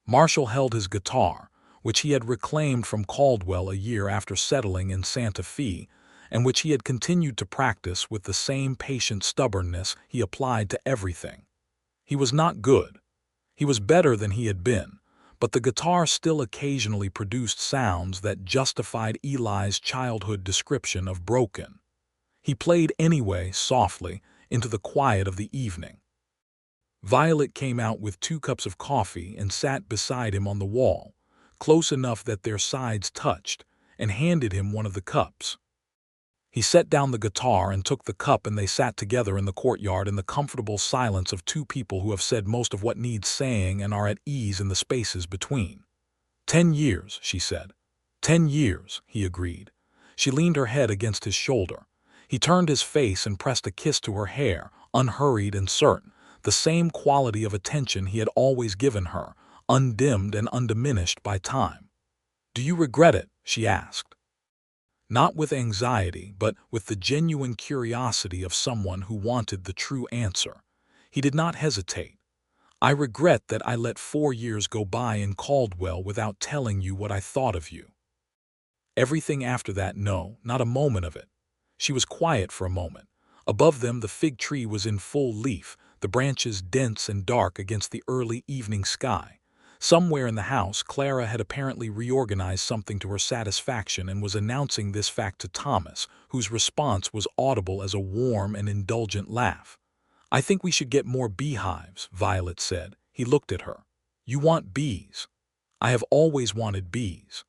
Marshall held his guitar, which he had reclaimed from Caldwell a year after settling in Santa Fe, and which he had continued to practice with the same patient stubbornness he applied to everything. He was not good. He was better than he had been, but the guitar still occasionally produced sounds that justified Eli's childhood description of broken. He played anyway, softly, into the quiet of the evening. Violet came out with 2 cups of coffee and sat beside him on the wall, close enough that their sides touched, and handed him one of the cups. He set down the guitar and took the cup, and they sat together in the courtyard in the comfortable silence of 2 people who have said most of what needs saying and are at ease in the spaces between. 10 years, she said. 10 years, he agreed. She leaned her head against his shoulder. He turned his face and pressed a kiss to her hair, unhurried and certain, the same quality of attention he had always given her, undimmed and undiminished by time. "Do you regret it?" she asked. Not with anxiety, but with the genuine curiosity of someone who wanted the true answer. He did not hesitate. "I regret that I let 4 years go by in Caldwell without telling you what I thought of you." Everything after that, no, not a moment of it. She was quiet for a moment. Above them the fig tree was in full leaf, the branches dense and dark against the early evening sky. Somewhere in the house, Clara had apparently reorganized something to her satisfaction and was announcing this fact to Thomas, whose response was audible as a warm and indulgent laugh. "I think we should get more beehives," Violet said. He looked at her. "You want bees?" "I have always wanted bees.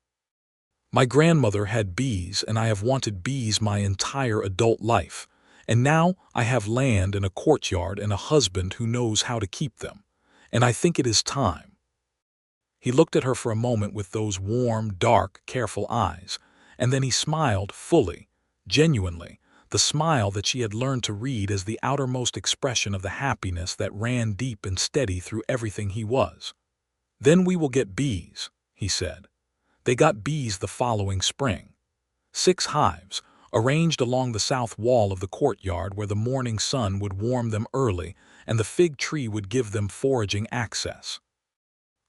My grandmother had bees, and I have wanted bees my entire adult life. And now I have land and a courtyard and a husband who knows how to keep them. And I think it is time." He looked at her for a moment with those warm, dark, careful eyes, and then he smiled fully, genuinely, the smile that she had learned to read as the outermost expression of the happiness that ran deep and steady through everything he was. "Then we will get bees," he said. They got bees the following spring. 6 hives, arranged along the south wall of the courtyard where the morning sun would warm them early and the fig tree would give them foraging access.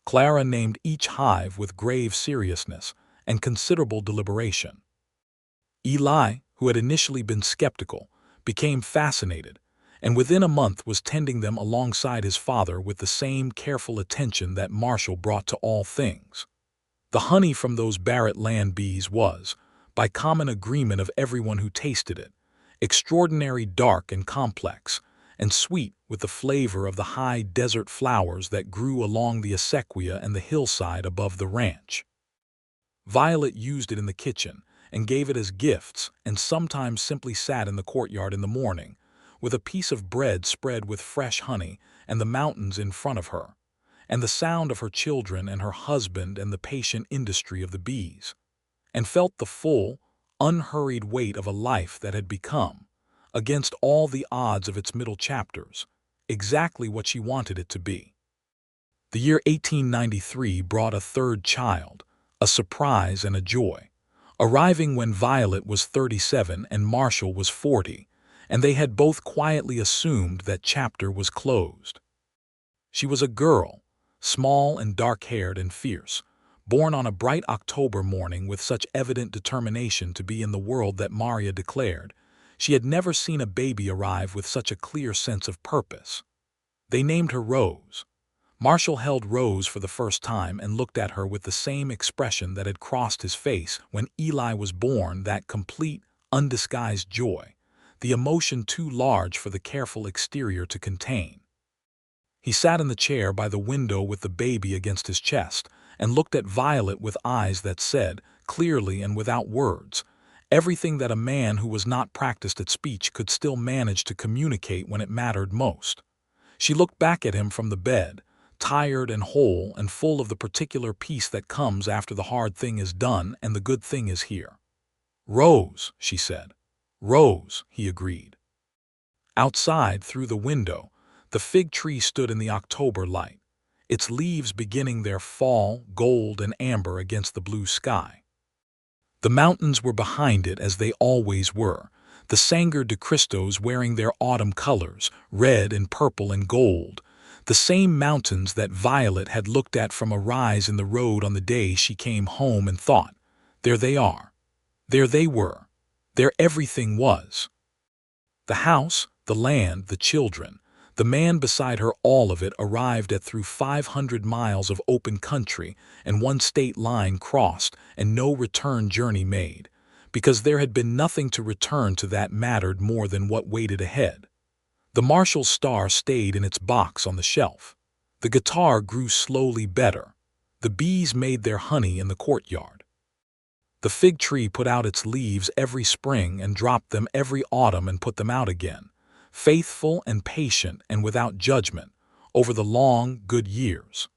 Clara named each hive with grave seriousness and considerable deliberation. Eli, who had initially been skeptical, became fascinated, and within a month was tending them alongside his father with the same careful attention that Marshall brought to all things. The honey from those Barrett land bees was, by common agreement of everyone who tasted it, extraordinary dark and complex, and sweet with the flavor of the high desert flowers that grew along the acequia and the hillside above the ranch. Violet used it in the kitchen and gave it as gifts and sometimes simply sat in the courtyard in the morning, with a piece of bread spread with fresh honey and the mountains in front of her, and the sound of her children and her husband and the patient industry of the bees, and felt the full, unhurried weight of a life that had become, against all the odds of its middle chapters, exactly what she wanted it to be. The year 1893 brought a third child, a surprise and a joy, arriving when Violet was 37 and Marshall was 40, and they had both quietly assumed that chapter was closed. She was a girl, small and dark-haired and fierce, born on a bright October morning with such evident determination to be in the world that Maria declared she had never seen a baby arrive with such a clear sense of purpose. They named her Rose. Marshall held Rose for the first time and looked at her with the same expression that had crossed his face when Eli was born, that complete, undisguised joy, the emotion too large for the careful exterior to contain. He sat in the chair by the window with the baby against his chest and looked at Violet with eyes that said, clearly and without words, everything that a man who was not practiced at speech could still manage to communicate when it mattered most. She looked back at him from the bed, tired and whole and full of the particular peace that comes after the hard thing is done and the good thing is here. "Rose," she said. "Rose," he agreed. Outside, through the window, the fig tree stood in the October light, its leaves beginning their fall, gold and amber against the blue sky. The mountains were behind it as they always were, the Sangre de Cristos wearing their autumn colors, red and purple and gold, the same mountains that Violet had looked at from a rise in the road on the day she came home and thought, there they are. There they were. There everything was. The house, the land, the children, the man beside her, all of it arrived at through 500 miles of open country and one state line crossed and no return journey made, because there had been nothing to return to that mattered more than what waited ahead. The Marshall's star stayed in its box on the shelf. The guitar grew slowly better. The bees made their honey in the courtyard. The fig tree put out its leaves every spring and dropped them every autumn and put them out again, faithful and patient and without judgment, over the long, good years.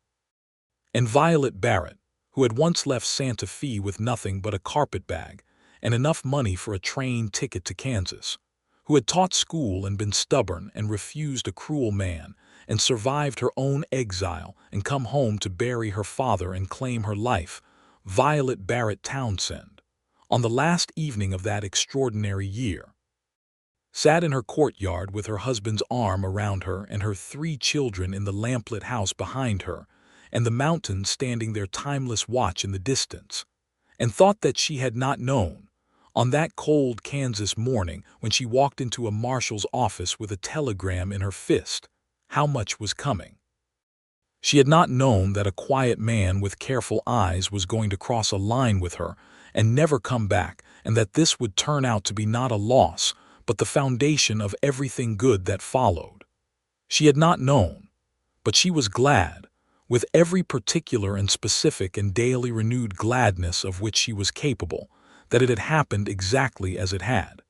And Violet Barrett, who had once left Santa Fe with nothing but a carpetbag and enough money for a train ticket to Kansas, who had taught school and been stubborn and refused a cruel man and survived her own exile and come home to bury her father and claim her life, Violet Barrett Townsend, on the last evening of that extraordinary year, sat in her courtyard with her husband's arm around her and her 3 children in the lamplit house behind her, and the mountains standing their timeless watch in the distance, and thought that she had not known, on that cold Kansas morning when she walked into a marshal's office with a telegram in her fist, how much was coming. She had not known that a quiet man with careful eyes was going to cross a line with her and never come back, and that this would turn out to be not a loss, but the foundation of everything good that followed. She had not known, but she was glad, with every particular and specific and daily renewed gladness of which she was capable, that it had happened exactly as it had.